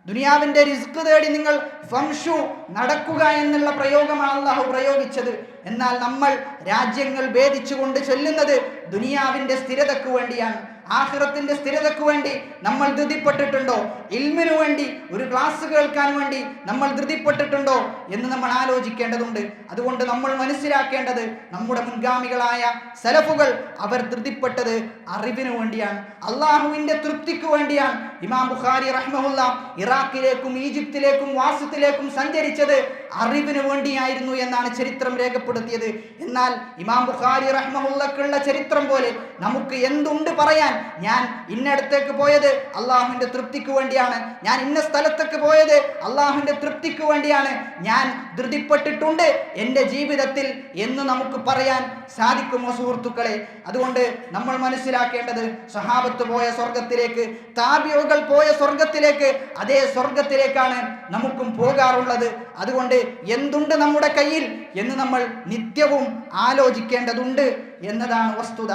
ദുനിയാവിന്റെ റിസ്ക് തേടി നിങ്ങൾ ഫംശു നടക്കുക എന്നുള്ള പ്രയോഗമാണ് അല്ലാഹു പ്രയോഗിച്ചത്. എന്നാൽ നമ്മൾ രാജ്യങ്ങൾ ഭേദിച്ചുകൊണ്ട് ചൊല്ലുന്നത് ദുനിയാവിന്റെ സ്ഥിരതയ്ക്ക് വേണ്ടിയാണ്, ആഖിറത്തിന്റെ സ്ഥിരതയ്ക്ക് വേണ്ടി നമ്മൾ ധൃതിപ്പെട്ടിട്ടുണ്ടോ? ഇൽമിനു വേണ്ടി, ഒരു ക്ലാസ് കേൾക്കാൻ വേണ്ടി നമ്മൾ ധൃതിപ്പെട്ടിട്ടുണ്ടോ എന്ന് നമ്മൾ ആലോചിക്കേണ്ടതുണ്ട്. അതുകൊണ്ട് നമ്മൾ മനസ്സിലാക്കേണ്ടത്, നമ്മുടെ മുൻഗാമികളായ സലഫുകൾ അവർ ധൃതിപ്പെട്ടത് അറിവിനു വേണ്ടിയാണ്, അള്ളാഹുവിന്റെ തൃപ്തിക്ക് വേണ്ടിയാണ്. ഇമാം ബുഖാരി റഹ്മഹുല്ല ഇറാഖിലേക്കും ഈജിപ്തിലേക്കും വാസത്തിലേക്കും സഞ്ചരിച്ചത് അറിവിനു വേണ്ടിയായിരുന്നു എന്നാണ് ചരിത്രം രേഖപ്പെടുത്തിയത്. എന്നാൽ ഇമാം ബുഖാരി റഹ്മഹുല്ലക്കുള്ള ചരിത്രം പോലെ നമുക്ക് എന്തുണ്ട് പറയാൻ? ഞാൻ ഇന്നടത്തേക്ക് പോയത് അള്ളാഹുവിന്റെ തൃപ്തിക്ക് വേണ്ടിയാണ്, ഞാൻ ഇന്ന സ്ഥലത്തേക്ക് പോയത് അള്ളാഹുവിന്റെ തൃപ്തിക്ക് വേണ്ടിയാണ്, ഞാൻ ധൃതിപ്പെട്ടിട്ടുണ്ട് എൻ്റെ ജീവിതത്തിൽ എന്ന് നമുക്ക് പറയാൻ സാധിക്കുമോ സുഹൃത്തുക്കളെ? അതുകൊണ്ട് നമ്മൾ മനസ്സിലാക്കേണ്ടത്, സ്വഹാബത്ത് പോയ സ്വർഗത്തിലേക്ക്, താബിഉകൾ പോയ സ്വർഗത്തിലേക്ക്, അതേ സ്വർഗത്തിലേക്കാണ് നമുക്കും പോകാറുള്ളത്. അതുകൊണ്ട് എന്തുണ്ട് നമ്മുടെ കയ്യിൽ എന്ന് നമ്മൾ നിത്യവും ആലോചിക്കേണ്ടതുണ്ട് എന്നതാണ് വസ്തുത.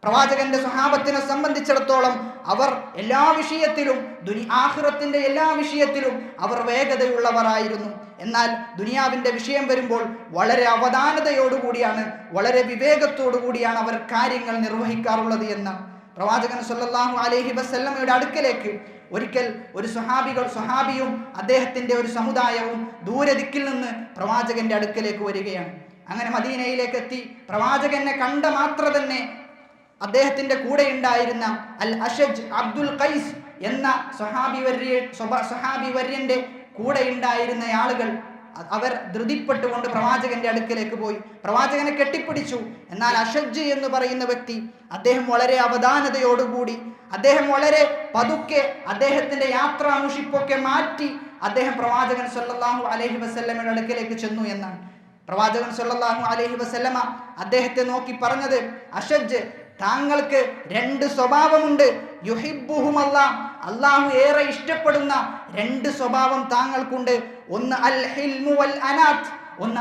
പ്രവാചകന്റെ സ്വഹാബത്തിനെ സംബന്ധിച്ചിടത്തോളം അവർ എല്ലാ വിഷയത്തിലും, ആഖിറത്തിന്റെ എല്ലാ വിഷയത്തിലും അവർ വേഗതയുള്ളവരായിരുന്നു. എന്നാൽ ദുനിയാവിന്റെ വിഷയം വരുമ്പോൾ വളരെ അവധാനതയോടുകൂടിയാണ്, വളരെ വിവേകത്തോടു കൂടിയാണ് അവർ കാര്യങ്ങൾ നിർവഹിക്കാറുള്ളത് എന്ന് പ്രവാചകൻ സല്ലല്ലാഹു അലൈഹി വസല്ലമയുടെ അടുക്കലേക്ക് ഒരിക്കൽ ഒരു സ്വഹാബിയും അദ്ദേഹത്തിന്റെ ഒരു സമുദായവും ദൂരദിക്കിൽ നിന്ന് പ്രവാചകന്റെ അടുക്കലേക്ക് വരികയാണ്. അങ്ങനെ മദീനയിലേക്ക് എത്തി. പ്രവാചകനെ കണ്ട മാത്ര തന്നെ അദ്ദേഹത്തിന്റെ കൂടെ ഉണ്ടായിരുന്ന അൽ അഷജ് അബ്ദുൽ ഖൈസ് എന്ന സ്വഹാബി വര്യന്റെ കൂടെ ഉണ്ടായിരുന്ന ആളുകൾ അവർ ധൃതിപ്പെട്ടുകൊണ്ട് പ്രവാചകന്റെ അടുക്കലേക്ക് പോയി. പ്രവാചകനെ കെട്ടിപ്പിടിച്ചു. എന്നാൽ അഷജ് എന്ന് പറയുന്ന വ്യക്തി, അദ്ദേഹം വളരെ അവധാനതയോടുകൂടി, അദ്ദേഹം വളരെ പതുക്കെ അദ്ദേഹത്തിന്റെ യാത്രാമുഷിപ്പൊക്കെ മാറ്റി അദ്ദേഹം പ്രവാചകൻ സല്ലല്ലാഹു അലൈഹി വസല്ലമയുടെ അടുക്കലേക്ക് ചെന്നു എന്നാണ്. പ്രവാചകൻ സല്ലല്ലാഹു അലൈഹി വസല്ലമ അദ്ദേഹത്തെ നോക്കി പറഞ്ഞത്, അഷജ്, താങ്കൾക്ക് രണ്ട് സ്വഭാവമുണ്ട്. യുഹിബ്ബുഹുമല്ലാഹ്, അല്ലാഹു ഏറെ ഇഷ്ടപ്പെടുന്ന രണ്ട് സ്വഭാവം താങ്കൾക്കുണ്ട്. ഒന്ന് അൽ ഹിൽമു വൽ അനാത്ത്, ഒന്ന്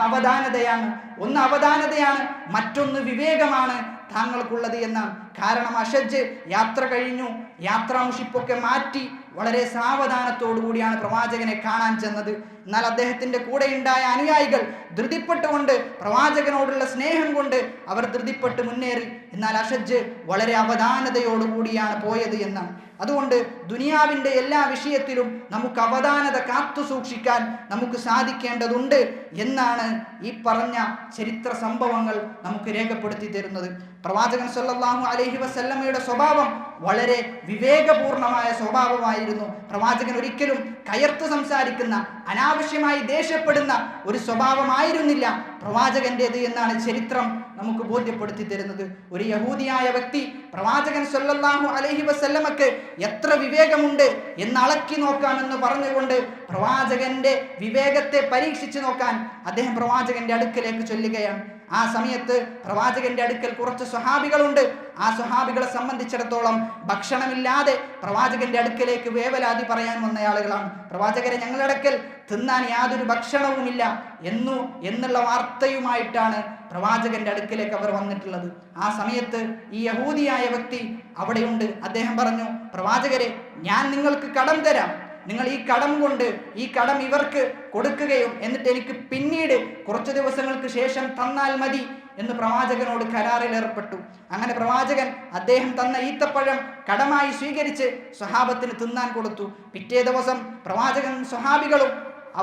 അവധാനതയാണ്, മറ്റൊന്ന് വിവേകമാണ് താങ്കൾക്കുള്ളത് എന്നാണ്. കാരണം അഷജ് യാത്ര കഴിഞ്ഞു, യാത്രാമുഷിപ്പൊക്കെ മാറ്റി വളരെ സാവധാനത്തോടു കൂടിയാണ് പ്രവാചകനെ കാണാൻ ചെന്നത്. എന്നാൽ അദ്ദേഹത്തിന്റെ കൂടെ ഉണ്ടായ അനുയായികൾ ധൃതിപ്പെട്ടുകൊണ്ട്, പ്രവാചകനോടുള്ള സ്നേഹം കൊണ്ട് അവർ ധൃതിപ്പെട്ട് മുന്നേറി. എന്നാൽ അഷജ് വളരെ അവധാനതയോടുകൂടിയാണ് പോയത് എന്നാണ്. അതുകൊണ്ട് ദുനിയാവിൻ്റെ എല്ലാ വിഷയത്തിലും നമുക്ക് അവധാനത കാത്തു സൂക്ഷിക്കാൻ നമുക്ക് സാധിക്കേണ്ടതുണ്ട് എന്നാണ് ഈ പറഞ്ഞ ചരിത്ര സംഭവങ്ങൾ നമുക്ക് രേഖപ്പെടുത്തി തരുന്നത്. പ്രവാചകൻ സല്ലല്ലാഹു അലൈഹി വസല്ലമയുടെ സ്വഭാവം വളരെ വിവേകപൂർണമായ സ്വഭാവമായിരുന്നു. പ്രവാചകൻ ഒരിക്കലും കയർത്തു സംസാരിക്കുന്ന, അനാവശ്യമായി ദേഷ്യപ്പെടുന്ന ഒരു സ്വഭാവമായിരുന്നില്ല പ്രവാചകന്റേത് എന്നാണ് ചരിത്രം നമുക്ക് ബോധ്യപ്പെടുത്തി തരുന്നത്. ഒരു യഹൂദിയായ വ്യക്തി പ്രവാചകൻ സല്ലല്ലാഹു അലൈഹി വസല്ലമക്ക് എത്ര വിവേകമുണ്ട് എന്ന് അളക്കി നോക്കാമെന്ന് പറഞ്ഞുകൊണ്ട് പ്രവാചകന്റെ വിവേകത്തെ പരീക്ഷിച്ചു നോക്കാൻ അദ്ദേഹം പ്രവാചകന്റെ അടുക്കലേക്ക് ചൊല്ലുകയാണ്. ആ സമയത്ത് പ്രവാചകന്റെ അടുക്കൽ കുറച്ച് സ്വഹാബികളുണ്ട്. ആ സ്വഹാബികളെ സംബന്ധിച്ചിടത്തോളം ഭക്ഷണമില്ലാതെ പ്രവാചകന്റെ അടുക്കലേക്ക് വേവലാതി പറയാൻ വന്ന ആളുകളാണ്. പ്രവാചകരെ, ഞങ്ങളുടെ അടുക്കൽ തിന്നാൻ യാതൊരു ഭക്ഷണവുമില്ല എന്നുള്ള വാർത്തയുമായിട്ടാണ് പ്രവാചകന്റെ അടുക്കലേക്ക് അവർ വന്നിട്ടുള്ളത്. ആ സമയത്ത് ഈ യഹൂദിയായ വ്യക്തി അവിടെയുണ്ട്. അദ്ദേഹം പറഞ്ഞു, പ്രവാചകരെ, ഞാൻ നിങ്ങൾക്ക് കടം തരാം. നിങ്ങൾ ഈ കടം കൊണ്ട് ഈ കടം ഇവർക്ക് കൊടുക്കുകയും എന്നിട്ട് എനിക്ക് പിന്നീട് കുറച്ച് ദിവസങ്ങൾക്ക് ശേഷം തന്നാൽ മതി എന്ന് പ്രവാചകനോട് കരാറിൽ ഏർപ്പെട്ടു. അങ്ങനെ പ്രവാചകൻ അദ്ദേഹം തന്ന ഈത്തപ്പഴം കടമായി സ്വീകരിച്ച് സ്വഹാബത്തിന് തിന്നാൻ കൊടുത്തു. പിറ്റേ ദിവസം പ്രവാചകൻ സ്വഹാബികളും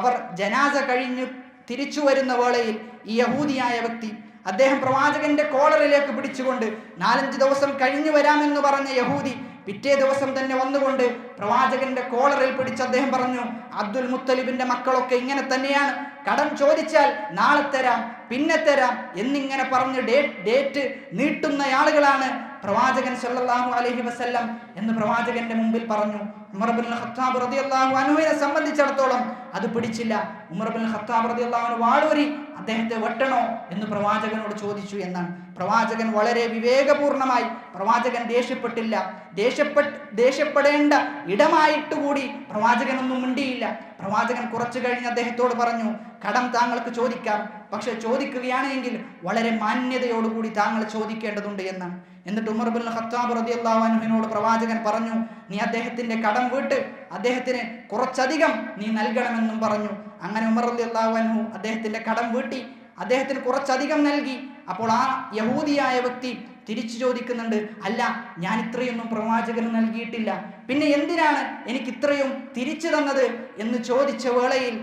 അവർ ജനാസ കഴിഞ്ഞു തിരിച്ചു വരുന്ന വേളയിൽ ഈ യഹൂദിയായ വ്യക്തി അദ്ദേഹം പ്രവാചകന്റെ കോളറിലേക്ക് പിടിച്ചുകൊണ്ട് 4-5 ദിവസം കഴിഞ്ഞു വരാമെന്ന് പറഞ്ഞ യഹൂദി പിറ്റേ ദിവസം തന്നെ വന്നുകൊണ്ട് പ്രവാചകന്റെ കോളറിൽ പിടിച്ച് അദ്ദേഹം പറഞ്ഞു, അബ്ദുൽ മുത്തലിബിന്റെ മക്കളൊക്കെ ഇങ്ങനെ തന്നെയാണ്. കടം ചോദിച്ചാൽ നാളെ തരാം, പിന്നെ തരാം എന്നിങ്ങനെ പറഞ്ഞ് ഡേറ്റ് നീട്ടുന്ന ആളുകളാണ് പ്രവാചകൻ സല്ലല്ലാഹു അലൈഹി വസല്ലം എന്ന് പ്രവാചകന്റെ മുമ്പിൽ പറഞ്ഞു. ഉമർ ഇബ്നുൽ ഖത്താബ് റളിയല്ലാഹു അൻഹുവിനെ സംബന്ധിച്ചിടത്തോളം അത് പിടിച്ചില്ല. ഉമർ ഇബ്നുൽ ഖത്താബ് റളിയല്ലാഹു അൻഹു വാളൂരി അദ്ദേഹത്തെ വെട്ടണോ എന്ന് പ്രവാചകനോട് ചോദിച്ചു എന്നാണ്. പ്രവാചകൻ വളരെ വിവേകപൂർണമായി, പ്രവാചകൻ ദേഷ്യപ്പെട്ടില്ല. ദേഷ്യപ്പെടേണ്ട ഇടമായിട്ടുകൂടി പ്രവാചകനൊന്നും മിണ്ടിയില്ല. പ്രവാചകൻ കുറച്ചു കഴിഞ്ഞ് അദ്ദേഹത്തോട് പറഞ്ഞു, കടം താങ്കൾക്ക് ചോദിക്കാം, പക്ഷെ ചോദിക്കുകയാണെങ്കിൽ വളരെ മാന്യതയോടുകൂടി താങ്കൾ ചോദിക്കേണ്ടതുണ്ട് എന്നാണ്. എന്നിട്ട് ഉമർ ഇബ്നുൽ ഖത്താബ് റളിയല്ലാഹു അൻഹുവിനോട് പ്രവാചകൻ പറഞ്ഞു, നീ അദ്ദേഹത്തിന്റെ കടം വീട്ട് അദ്ദേഹത്തിന് കുറച്ചധികം നീ നൽകണമെന്നും പറഞ്ഞു. അങ്ങനെ ഉമർ റളിയല്ലാഹു അൻഹു അദ്ദേഹത്തിന്റെ കടം വീട്ടി അദ്ദേഹത്തിന് കുറച്ചധികം നൽകി. അപ്പോൾ ആ യഹൂദിയായ വ്യക്തി തിരിച്ചു ചോദിക്കുന്നുണ്ട്, അല്ല, ഞാൻ ഇത്രയൊന്നും പ്രവാചകന് നൽകിയിട്ടില്ല, പിന്നെ എന്തിനാണ് എനിക്ക് ഇത്രയും തിരിച്ചു തന്നത് എന്ന് ചോദിച്ച വേളയിൽ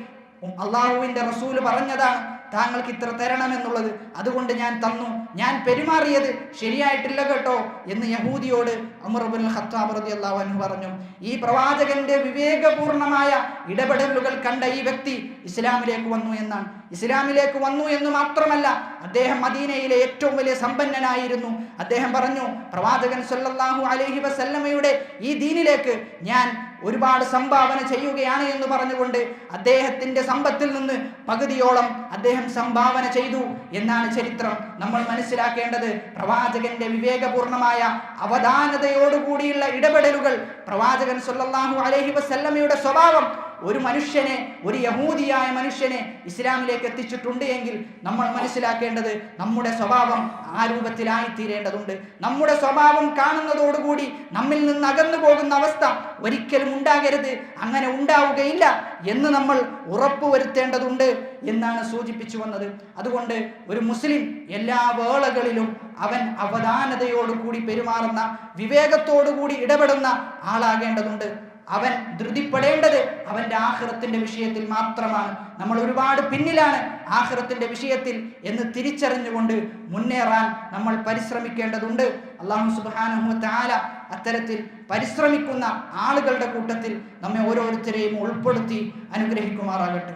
അള്ളാഹുവിന്റെ റസൂല് പറഞ്ഞതാണ് താങ്കൾക്ക് ഇത്ര തരണമെന്നുള്ളത്, അതുകൊണ്ട് ഞാൻ തന്നു, ഞാൻ പെരുമാറിയത് ശരിയായിട്ടില്ല കേട്ടോ എന്ന് യഹൂദിയോട് ഉമർ ഇബ്നുൽ ഖത്താബ് റളിയല്ലാഹു അൻഹു പറഞ്ഞു. ഈ പ്രവാചകന്റെ വിവേകപൂർണമായ ഇടപെടലുകൾ കണ്ട ഈ വ്യക്തി ഇസ്ലാമിലേക്ക് വന്നു എന്നാണ്. ഇസ്ലാമിലേക്ക് വന്നു എന്ന് മാത്രമല്ല, അദ്ദേഹം മദീനയിലെ ഏറ്റവും വലിയ സമ്പന്നനായിരുന്നു. അദ്ദേഹം പറഞ്ഞു, പ്രവാചകൻ സല്ലല്ലാഹു അലൈഹി വസല്ലമയുടെ ഈ ദീനിലേക്ക് ഞാൻ ഒരുപാട് സംഭാവന ചെയ്യുകയാണ് എന്ന് പറഞ്ഞുകൊണ്ട് അദ്ദേഹത്തിന്റെ സമ്പത്തിൽ നിന്ന് പകുതിയോളം അദ്ദേഹം സംഭാവന ചെയ്തു എന്നാണ് ചരിത്രം. നമ്മൾ മനസ്സിലാക്കേണ്ടത് പ്രവാചകന്റെ വിവേകപൂർണമായ അവധാനതയോടുകൂടിയുള്ള ഇടപെടലുകൾ, പ്രവാചകൻ സല്ലല്ലാഹു അലൈഹി വസല്ലമയുടെ സ്വഭാവം ഒരു മനുഷ്യനെ, ഒരു യഹൂദിയായ മനുഷ്യനെ ഇസ്ലാമിലേക്ക് എത്തിച്ചിട്ടുണ്ട് എങ്കിൽ നമ്മൾ മനസ്സിലാക്കേണ്ടത് നമ്മുടെ സ്വഭാവം ആ രൂപത്തിലായി തീരേണ്ടതുണ്ട്. നമ്മുടെ സ്വഭാവം കാണുന്നതോടുകൂടി നമ്മിൽ നിന്ന് അകന്നു പോകുന്ന അവസ്ഥ ഒരിക്കലും ഉണ്ടാകരുത്, അങ്ങനെ ഉണ്ടാവുകയില്ല എന്ന് നമ്മൾ ഉറപ്പുവരുത്തേണ്ടതുണ്ട് എന്നാണ് സൂചിപ്പിച്ചു വന്നത്. അതുകൊണ്ട് ഒരു മുസ്ലിം എല്ലാ വേളകളിലും അവൻ അവധാനതയോടുകൂടി പെരുമാറുന്ന, വിവേകത്തോടുകൂടി ഇടപെടുന്ന ആളാകേണ്ടതുണ്ട്. അവൻ ധൃതിപ്പെടേണ്ടത് അവന്റെ ആഖിറത്തിന്റെ വിഷയത്തിൽ മാത്രമാണ്. നമ്മൾ ഒരുപാട് പിന്നിലാണ് ആഖിറത്തിന്റെ വിഷയത്തിൽ എന്ന് തിരിച്ചറിഞ്ഞുകൊണ്ട് മുന്നേറാൻ നമ്മൾ പരിശ്രമിക്കേണ്ടതുണ്ട്. അല്ലാഹു സുബ്ഹാനഹു വ തആല അത്തരത്തിൽ പരിശ്രമിക്കുന്ന ആളുകളുടെ കൂട്ടത്തിൽ നമ്മെ ഓരോരുത്തരെയും ഉൾപ്പെടുത്തി അനുഗ്രഹിക്കുമാറാകട്ടെ.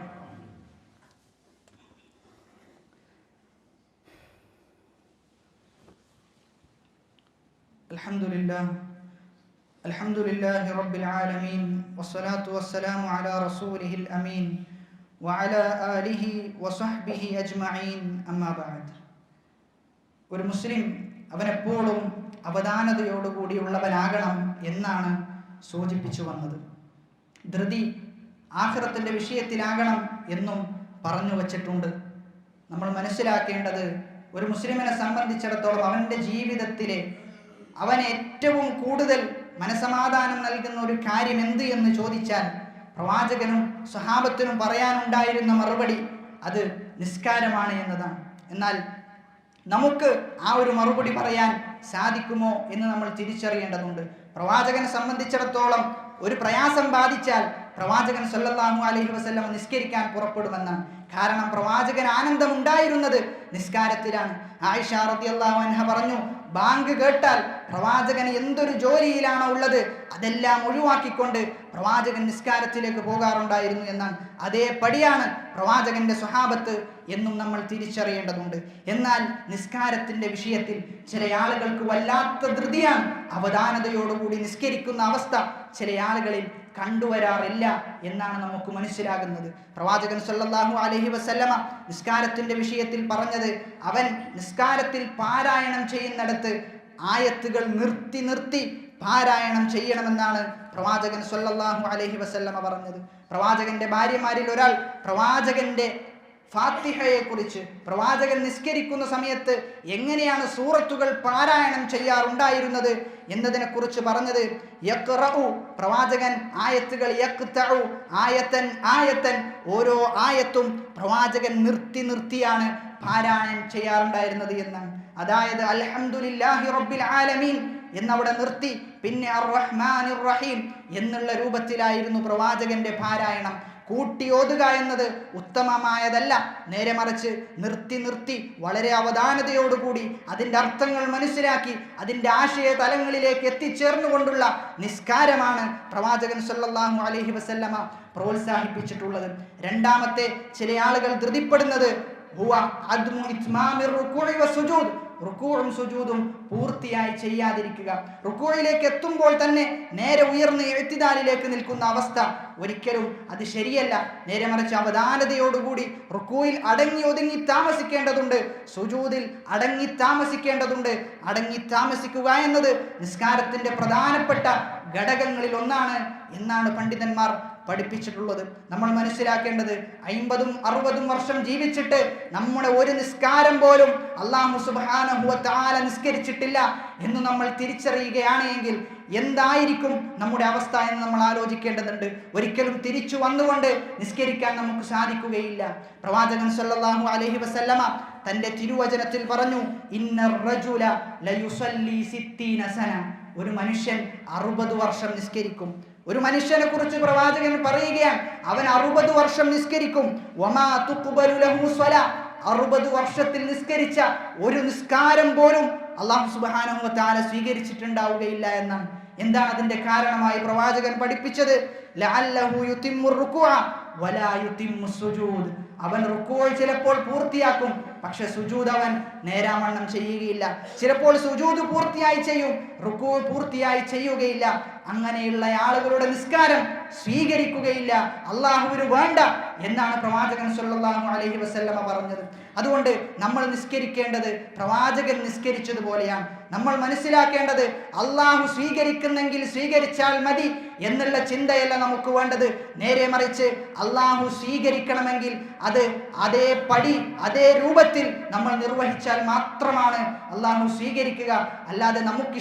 അൽഹംദുലില്ലാഹ് الحمد لله رب العالمين والصلاة والسلام على رسوله الأمين وعلى آله وصحبه أجمعين أما بعد. ഒരു മുസ്ലിം അവനെപ്പോഴും അവധാനതയോടുകൂടിയുള്ളവനാകണം എന്നാണ് സൂചിപ്പിച്ചു വന്നത്. ധൃതി ആഖിറത്തിന്റെ വിഷയത്തിലാകണം എന്നും പറഞ്ഞു വച്ചിട്ടുണ്ട്. നമ്മൾ മനസ്സിലാക്കേണ്ടത് ഒരു മുസ്ലിമിനെ സംബന്ധിച്ചിടത്തോളം അവൻ്റെ ജീവിതത്തിലെ അവന് ഏറ്റവും കൂടുതൽ മനസമാധാനം നൽകുന്ന ഒരു കാര്യം എന്ത് എന്ന് ചോദിച്ചാൽ പ്രവാചകനും സ്വഹാബത്തിനും പറയാനുണ്ടായിരുന്ന മറുപടി അത് നിസ്കാരമാണ് എന്നതാണ്. എന്നാൽ നമുക്ക് ആ ഒരു മറുപടി പറയാൻ സാധിക്കുമോ എന്ന് നമ്മൾ തിരിച്ചറിയേണ്ടതുണ്ട്. പ്രവാചകനെ സംബന്ധിച്ചിടത്തോളം ഒരു പ്രയാസം ബാധിച്ചാൽ പ്രവാചകൻ സല്ലല്ലാഹു അലൈഹി വസല്ലം നിസ്കരിക്കാൻ പുറപ്പെടുമെന്നാണ്. കാരണം പ്രവാചകൻ ആനന്ദമുണ്ടായിരുന്നത് നിസ്കാരത്തിലാണ്. ആയിഷ റളിയല്ലാഹു അൻഹ പറഞ്ഞു, ബാങ്ക് കേട്ടാൽ പ്രവാചകൻ എന്തൊരു ജോലിയിലാണോ ഉള്ളത് അതെല്ലാം ഒഴിവാക്കിക്കൊണ്ട് പ്രവാചകൻ നിസ്കാരത്തിലേക്ക് പോകാറുണ്ടായിരുന്നു എന്നാണ്. അതേ പടിയാണ് പ്രവാചകന്റെ സ്വഹാബത്ത് എന്നും നമ്മൾ തിരിച്ചറിയേണ്ടതുണ്ട്. എന്നാൽ നിസ്കാരത്തിന്റെ വിഷയത്തിൽ ചില ആളുകൾക്ക് വല്ലാത്ത ധൃതിയാണ്. അവധാനതയോടുകൂടി നിസ്കരിക്കുന്ന അവസ്ഥ ചില ആളുകളിൽ കണ്ടുവരാറില്ല എന്നാണ് നമുക്ക് മനസ്സിലാകുന്നത്. പ്രവാചകൻ സല്ലല്ലാഹു അലൈഹി വസല്ലമ നിസ്കാരത്തിന്റെ വിഷയത്തിൽ പറഞ്ഞത്, അവൻ നിസ്കാരത്തിൽ പാരായണം ചെയ്യുന്നിടത്ത് ആയത്തുകൾ നിർത്തി നിർത്തി പാരായണം ചെയ്യണമെന്നാണ് പ്രവാചകൻ സല്ലല്ലാഹു അലൈഹി വസല്ലമ പറഞ്ഞത്. പ്രവാചകന്റെ ഭാര്യമാരിൽ ഒരാൾ പ്രവാചകന്റെ ഫാത്തിഹയെ കുറിച്ച്, പ്രവാചകൻ നിസ്കരിക്കുന്ന സമയത്ത് എങ്ങനെയാണ് സൂറത്തുകൾ പാരായണം ചെയ്യാറുണ്ടായിരുന്നത് എന്നതിനെ കുറിച്ച് പറഞ്ഞത്, യഖ്റഉ, പ്രവാചകൻ ആയത്തുകൾ, യഖ്തഉ, ആയത്തൻ ആയത്തൻ, ഓരോ ആയത്തും പ്രവാചകൻ നിർത്തി നിർത്തിയാണ് പാരായണം ചെയ്യാറുണ്ടായിരുന്നത് എന്നാണ്. അതായത് അൽഹംദുലില്ലാഹി റബ്ബിൽ ആലമീൻ എന്നവിടെ നിർത്തി പിന്നെ അർ-റഹ്മാനിർ റഹീം എന്നുള്ള രൂപത്തിലായിരുന്നു പ്രവാചകന്റെ പാരായണം. കൂട്ടി ഓതുക എന്നത് ഉത്തമമായതല്ല. നേരെ മറിച്ച് നിർത്തി നിർത്തി വളരെ അവധാനതയോടുകൂടി അതിൻ്റെ അർത്ഥങ്ങൾ മനസ്സിലാക്കി അതിൻ്റെ ആശയ തലങ്ങളിലേക്ക് എത്തിച്ചേർന്നുകൊണ്ടുള്ള നിസ്കാരമാണ് പ്രവാചകൻ സല്ലല്ലാഹു അലൈഹി വസല്ലമ പ്രോത്സാഹിപ്പിച്ചിട്ടുള്ളത്. രണ്ടാമത്തെ ചില ആളുകൾ ധൃതിപ്പെടുന്നത് ഹുവ അദ്മു ഇത്മാമിർ റുകൂഇ വസുജൂദ്, റുക്കൂഉം സുജൂദും പൂർത്തിയായി ചെയ്യാതിരിക്കുക. റുക്കൂഇലേക്ക് എത്തുമ്പോൾ തന്നെ നേരെ ഉയർന്ന് ഇഅ്തിദാലിലേക്ക് നിൽക്കുന്ന അവസ്ഥ ഒരിക്കലും അത് ശരിയല്ല. നേരെ മറിച്ച് അവധാനതയോടുകൂടി റുക്കൂയിൽ അടങ്ങി ഒതുങ്ങി താമസിക്കേണ്ടതുണ്ട്, സുജൂദിൽ അടങ്ങി താമസിക്കേണ്ടതുണ്ട്. അടങ്ങി താമസിക്കുക എന്നത് നിസ്കാരത്തിന്റെ പ്രധാനപ്പെട്ട ഘടകങ്ങളിൽ ഒന്നാണ് എന്നാണ് പണ്ഡിതന്മാർ പഠിപ്പിച്ചിട്ടുള്ളത്. നമ്മൾ മനസ്സിലാക്കേണ്ടത് 50-60 വർഷം ജീവിച്ചിട്ട് നമ്മുടെ ഒരു നിസ്കാരം പോലും അല്ലാഹു സുബ്ഹാനഹു വ തആല നിസ്കരിച്ചിട്ടില്ല എന്ന് നമ്മൾ തിരിച്ചറിയുകയാണ് എങ്കിൽ എന്തായിരിക്കും നമ്മുടെ അവസ്ഥ എന്ന് നമ്മൾ ആലോചിക്കേണ്ടതുണ്ട്. ഒരിക്കലും തിരിച്ചു വന്നുകൊണ്ട് നിസ്കരിക്കാൻ നമുക്ക് സാധിക്കുകയില്ല. പ്രവാചകൻ സല്ലല്ലാഹു അലൈഹി വസല്ലമ തന്റെ തിരുവചനത്തിൽ പറഞ്ഞു, ഇന്നർ റജുല ലയുസല്ലി 60 സന, ഒരു മനുഷ്യൻ 60 വർഷം നിസ്കരിക്കും. ഒരു മനുഷ്യനെ കുറിച്ച് പ്രവാചകൻ പറയുകയാണ്, അവൻ 60 വർഷം നിസ്കരിക്കും. വമാ തുഖ്ബലു ലഹു സ്വലാ, 60 വർഷത്തിൽ നിസ്കരിച്ച ഒരു നിസ്കാരം പോലും അല്ലാഹു സുബ്ഹാനഹു വ തആല സ്വീകരിച്ചിട്ടുണ്ടാവുകയില്ല എന്നാണ്. എന്താണ് അതിന്റെ കാരണമായി പ്രവാചകൻ പഠിപ്പിച്ചത്? ലഅല്ലഹു യുതിമ്മുർ റുകൂഅ വലാ യുതിമ്മു സുജൂദ്, അവൻ റുകൂഅ് ചിലപ്പോൾ പൂർത്തിയാക്കും, പക്ഷെ സുജൂദ് അവൻ നേരാവണ്ണം ചെയ്യുകയില്ല. ചിലപ്പോൾ സുജൂദ് പൂർത്തിയായി ചെയ്യും, റുകൂഅ് പൂർത്തിയായി ചെയ്യുകയില്ല. അങ്ങനെയുള്ള ആളുകളുടെ നിസ്കാരം സ്വീകരിക്കുകയില്ല, അല്ലാഹുവിന് വേണ്ട എന്നാണ് പ്രവാചകൻ സല്ലല്ലാഹു അലൈഹി വസല്ലമ പറഞ്ഞത്. അതുകൊണ്ട് നമ്മൾ നിസ്കരിക്കേണ്ടത് പ്രവാചകൻ നിസ്കരിച്ചതുപോലെയാണ്. നമ്മൾ മനസ്സിലാക്കേണ്ടത് അല്ലാഹു സ്വീകരിക്കുന്നെങ്കിൽ സ്വീകരിച്ചാൽ മതി എന്നുള്ള ചിന്തയല്ല നമുക്ക് വേണ്ടത്. നേരെ മറിച്ച് അല്ലാഹു സ്വീകരിക്കണമെങ്കിൽ അത് അതേ പടി അതേ രൂപത്തിൽ നമ്മൾ നിർവഹിച്ചാൽ മാത്രമാണ് അല്ലാഹു സ്വീകരിക്കുക. അല്ലാതെ നമുക്ക്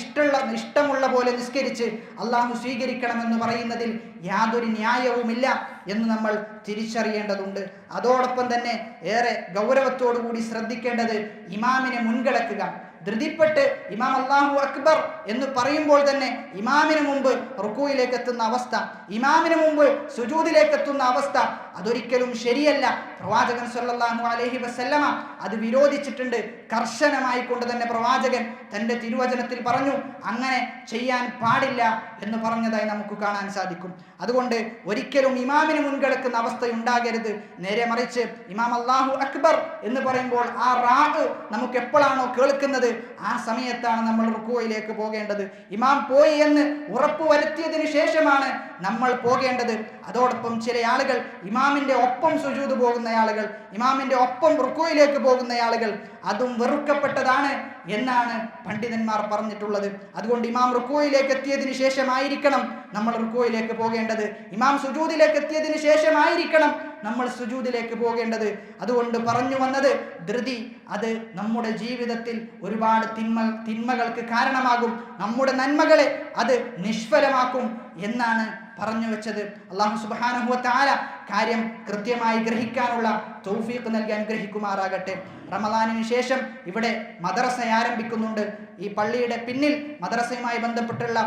ഇഷ്ടമുള്ള പോലെ നിസ്കരിച്ച് അല്ലാഹു സ്വീകരിക്കണമെന്ന് പറയുന്നതിൽ യാതൊരു ന്യായവുമില്ല എന്ന് നമ്മൾ തിരിച്ചറിയേണ്ടതുണ്ട്. അതോടൊപ്പം തന്നെ ഏറെ ഗൗരവത്തോടു കൂടി ശ്രദ്ധിക്കേണ്ടത് ഇമാമിനെ മുൻകടക്കുക. ധൃതിപ്പെട്ട് ഇമാം അല്ലാഹു അക്ബർ എന്ന് പറയുമ്പോൾ തന്നെ ഇമാമിന് മുമ്പ് റുക്കൂയിലേക്ക് എത്തുന്ന അവസ്ഥ, ഇമാമിന് മുമ്പ് സുജൂദിലേക്ക് എത്തുന്ന അവസ്ഥ, അതൊരിക്കലും ശരിയല്ല. പ്രവാചകൻ സല്ലല്ലാഹു അലൈഹി വസല്ലമ അത് വിരോധിച്ചിട്ടുണ്ട്. കർശനമായി കൊണ്ട് തന്നെ പ്രവാചകൻ തൻ്റെ തിരുവചനത്തിൽ പറഞ്ഞു, അങ്ങനെ ചെയ്യാൻ പാടില്ല എന്ന് പറഞ്ഞതായി നമുക്ക് കാണാൻ സാധിക്കും. അതുകൊണ്ട് ഒരിക്കലും ഇമാമിന് മുൻകിടക്കുന്ന അവസ്ഥ ഉണ്ടാകരുത്. നേരെ മറിച്ച് ഇമാം അല്ലാഹു അക്ബർ എന്ന് പറയുമ്പോൾ ആ റാഗ് നമുക്ക് എപ്പോഴാണോ കേൾക്കുന്നത് ആ സമയത്താണ് നമ്മൾ റുക്കൂയിലേക്ക് പോകേണ്ടത്. ഇമാം പോയി എന്ന് ഉറപ്പ് വരുത്തിയതിനു ശേഷമാണ് നമ്മൾ പോകേണ്ടത്. അതോടൊപ്പം ചില ആളുകൾ ഇമാമിന്റെ ഒപ്പം സുജൂദ് പോകുന്ന ആളുകൾ, ഇമാമിന്റെ ഒപ്പം റുക്കൂയിലേക്ക് പോകുന്ന ആളുകൾ, അതും വെറുക്കപ്പെട്ടതാണ് എന്നാണ് പണ്ഡിതന്മാർ പറഞ്ഞിട്ടുള്ളത്. അതുകൊണ്ട് ഇമാം റുക്കൂയിലേക്ക് എത്തിയതിനു ശേഷമായിരിക്കണം നമ്മൾ റുക്കൂയിലേക്ക് പോകേണ്ടത്. ഇമാം സുജൂദിലേക്ക് എത്തിയതിനു ശേഷമായിരിക്കണം നമ്മൾ സുജൂദിലേക്ക് പോകേണ്ടത്. അതുകൊണ്ട് പറഞ്ഞു വന്നത്, ധൃതി അത് നമ്മുടെ ജീവിതത്തിൽ ഒരുപാട് തിന്മകൾക്ക് കാരണമാകും, നമ്മുടെ നന്മകളെ അത് നിഷ്ഫലമാക്കും എന്നാണ് പറഞ്ഞു വെച്ചത്. അല്ലാഹു സുബ്ഹാനഹു വ തആല കാര്യം കൃത്യമായി ഗ്രഹിക്കാനുള്ള തൗഫീഖ് നൽകി അനുഗ്രഹിക്കുമാറാകട്ടെ. റമദാനിന് ശേഷം ഇവിടെ മദ്രസ ആരംഭിക്കുന്നുണ്ട്. ഈ പള്ളിയുടെ പിന്നിൽ മദ്രസയുമായി ബന്ധപ്പെട്ടുള്ള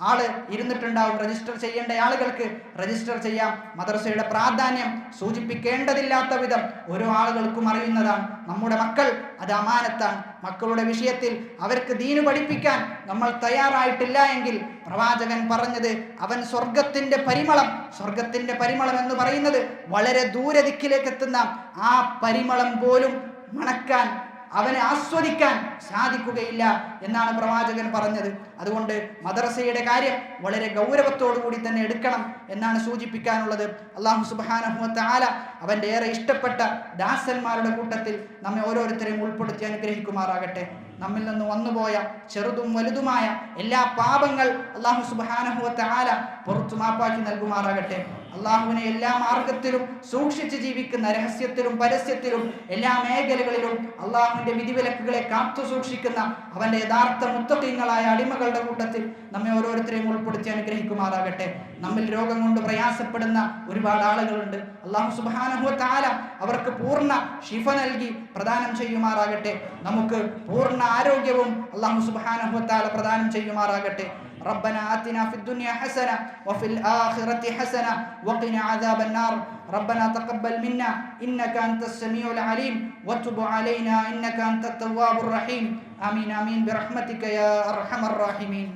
ആള് ഇരുന്നിട്ടുണ്ടാവും. രജിസ്റ്റർ ചെയ്യേണ്ട ആളുകൾക്ക് രജിസ്റ്റർ ചെയ്യാം. മദ്രസയുടെ പ്രാധാന്യം സൂചിപ്പിക്കേണ്ടതില്ലാത്ത വിധം ഓരോ ആളുകൾക്കും അറിയുന്നതാണ്. നമ്മുടെ മക്കൾ അത് അമാനത്താണ്. മക്കളുടെ വിഷയത്തിൽ അവർക്ക് ദീന് പഠിപ്പിക്കാൻ നമ്മൾ തയ്യാറായിട്ടില്ല എങ്കിൽ പ്രവാചകൻ പറഞ്ഞത്, അവൻ സ്വർഗത്തിന്റെ പരിമളം എന്ന് പറയുന്നത് വളരെ ദൂരദിക്കിലേക്ക് എത്തുന്ന ആ പരിമളം പോലും മണക്കാൻ, അവനെ ആസ്വദിക്കാൻ സാധിക്കുകയില്ല എന്നാണ് പ്രവാചകൻ പറഞ്ഞത്. അതുകൊണ്ട് മദ്രസയുടെ കാര്യം വളരെ ഗൗരവത്തോടു കൂടി തന്നെ എടുക്കണം എന്നാണ് സൂചിപ്പിക്കാനുള്ളത്. അല്ലാഹു സുബ്ഹാനഹു വ തആല അവൻ്റെ ഏറെ ഇഷ്ടപ്പെട്ട ദാസന്മാരുടെ കൂട്ടത്തിൽ നമ്മെ ഓരോരുത്തരെയും ഉൾപ്പെടുത്തി അനുഗ്രഹിക്കുമാറാകട്ടെ. നമ്മിൽ നിന്ന് വന്നുപോയ ചെറുതും വലുതുമായ എല്ലാ പാപങ്ങൾ അല്ലാഹു സുബ്ഹാനഹു വ തആല പുറത്തു മാപ്പാക്കി നൽകുമാറാകട്ടെ. അള്ളാഹുവിനെ എല്ലാ മാർഗത്തിലും സൂക്ഷിച്ച് ജീവിക്കുന്ന, രഹസ്യത്തിലും പരസ്യത്തിലും എല്ലാ മേഖലകളിലും അള്ളാഹുവിന്റെ വിധിവിലക്കുകളെ കാത്തു സൂക്ഷിക്കുന്ന അവന്റെ യഥാർത്ഥ മുത്തഖീങ്ങളായ അടിമകളുടെ കൂട്ടത്തിൽ നമ്മെ ഓരോരുത്തരെയും ഉൾപ്പെടുത്തി അനുഗ്രഹിക്കുമാറാകട്ടെ. നമ്മിൽ രോഗം കൊണ്ട് പ്രയാസപ്പെടുന്ന ഒരുപാട് ആളുകളുണ്ട്. അല്ലാഹു സുബ്ഹാനഹു വ തആല അവർക്ക് പൂർണ്ണ ശിഫ നൽകി പ്രദാനം ചെയ്യുമാറാകട്ടെ. നമുക്ക് പൂർണ്ണ ആരോഗ്യവും അല്ലാഹു സുബ്ഹാനഹു വ തആല പ്രദാനം ചെയ്യുമാറാകട്ടെ. ربنا آتنا في الدنيا حسنة وفي الآخرة حسنة وقنا عذاب النار. ربنا تقبل منا إنك أنت السميع العليم وتب علينا إنك أنت التواب الرحيم. آمين آمين برحمتك يا أرحم الراحمين.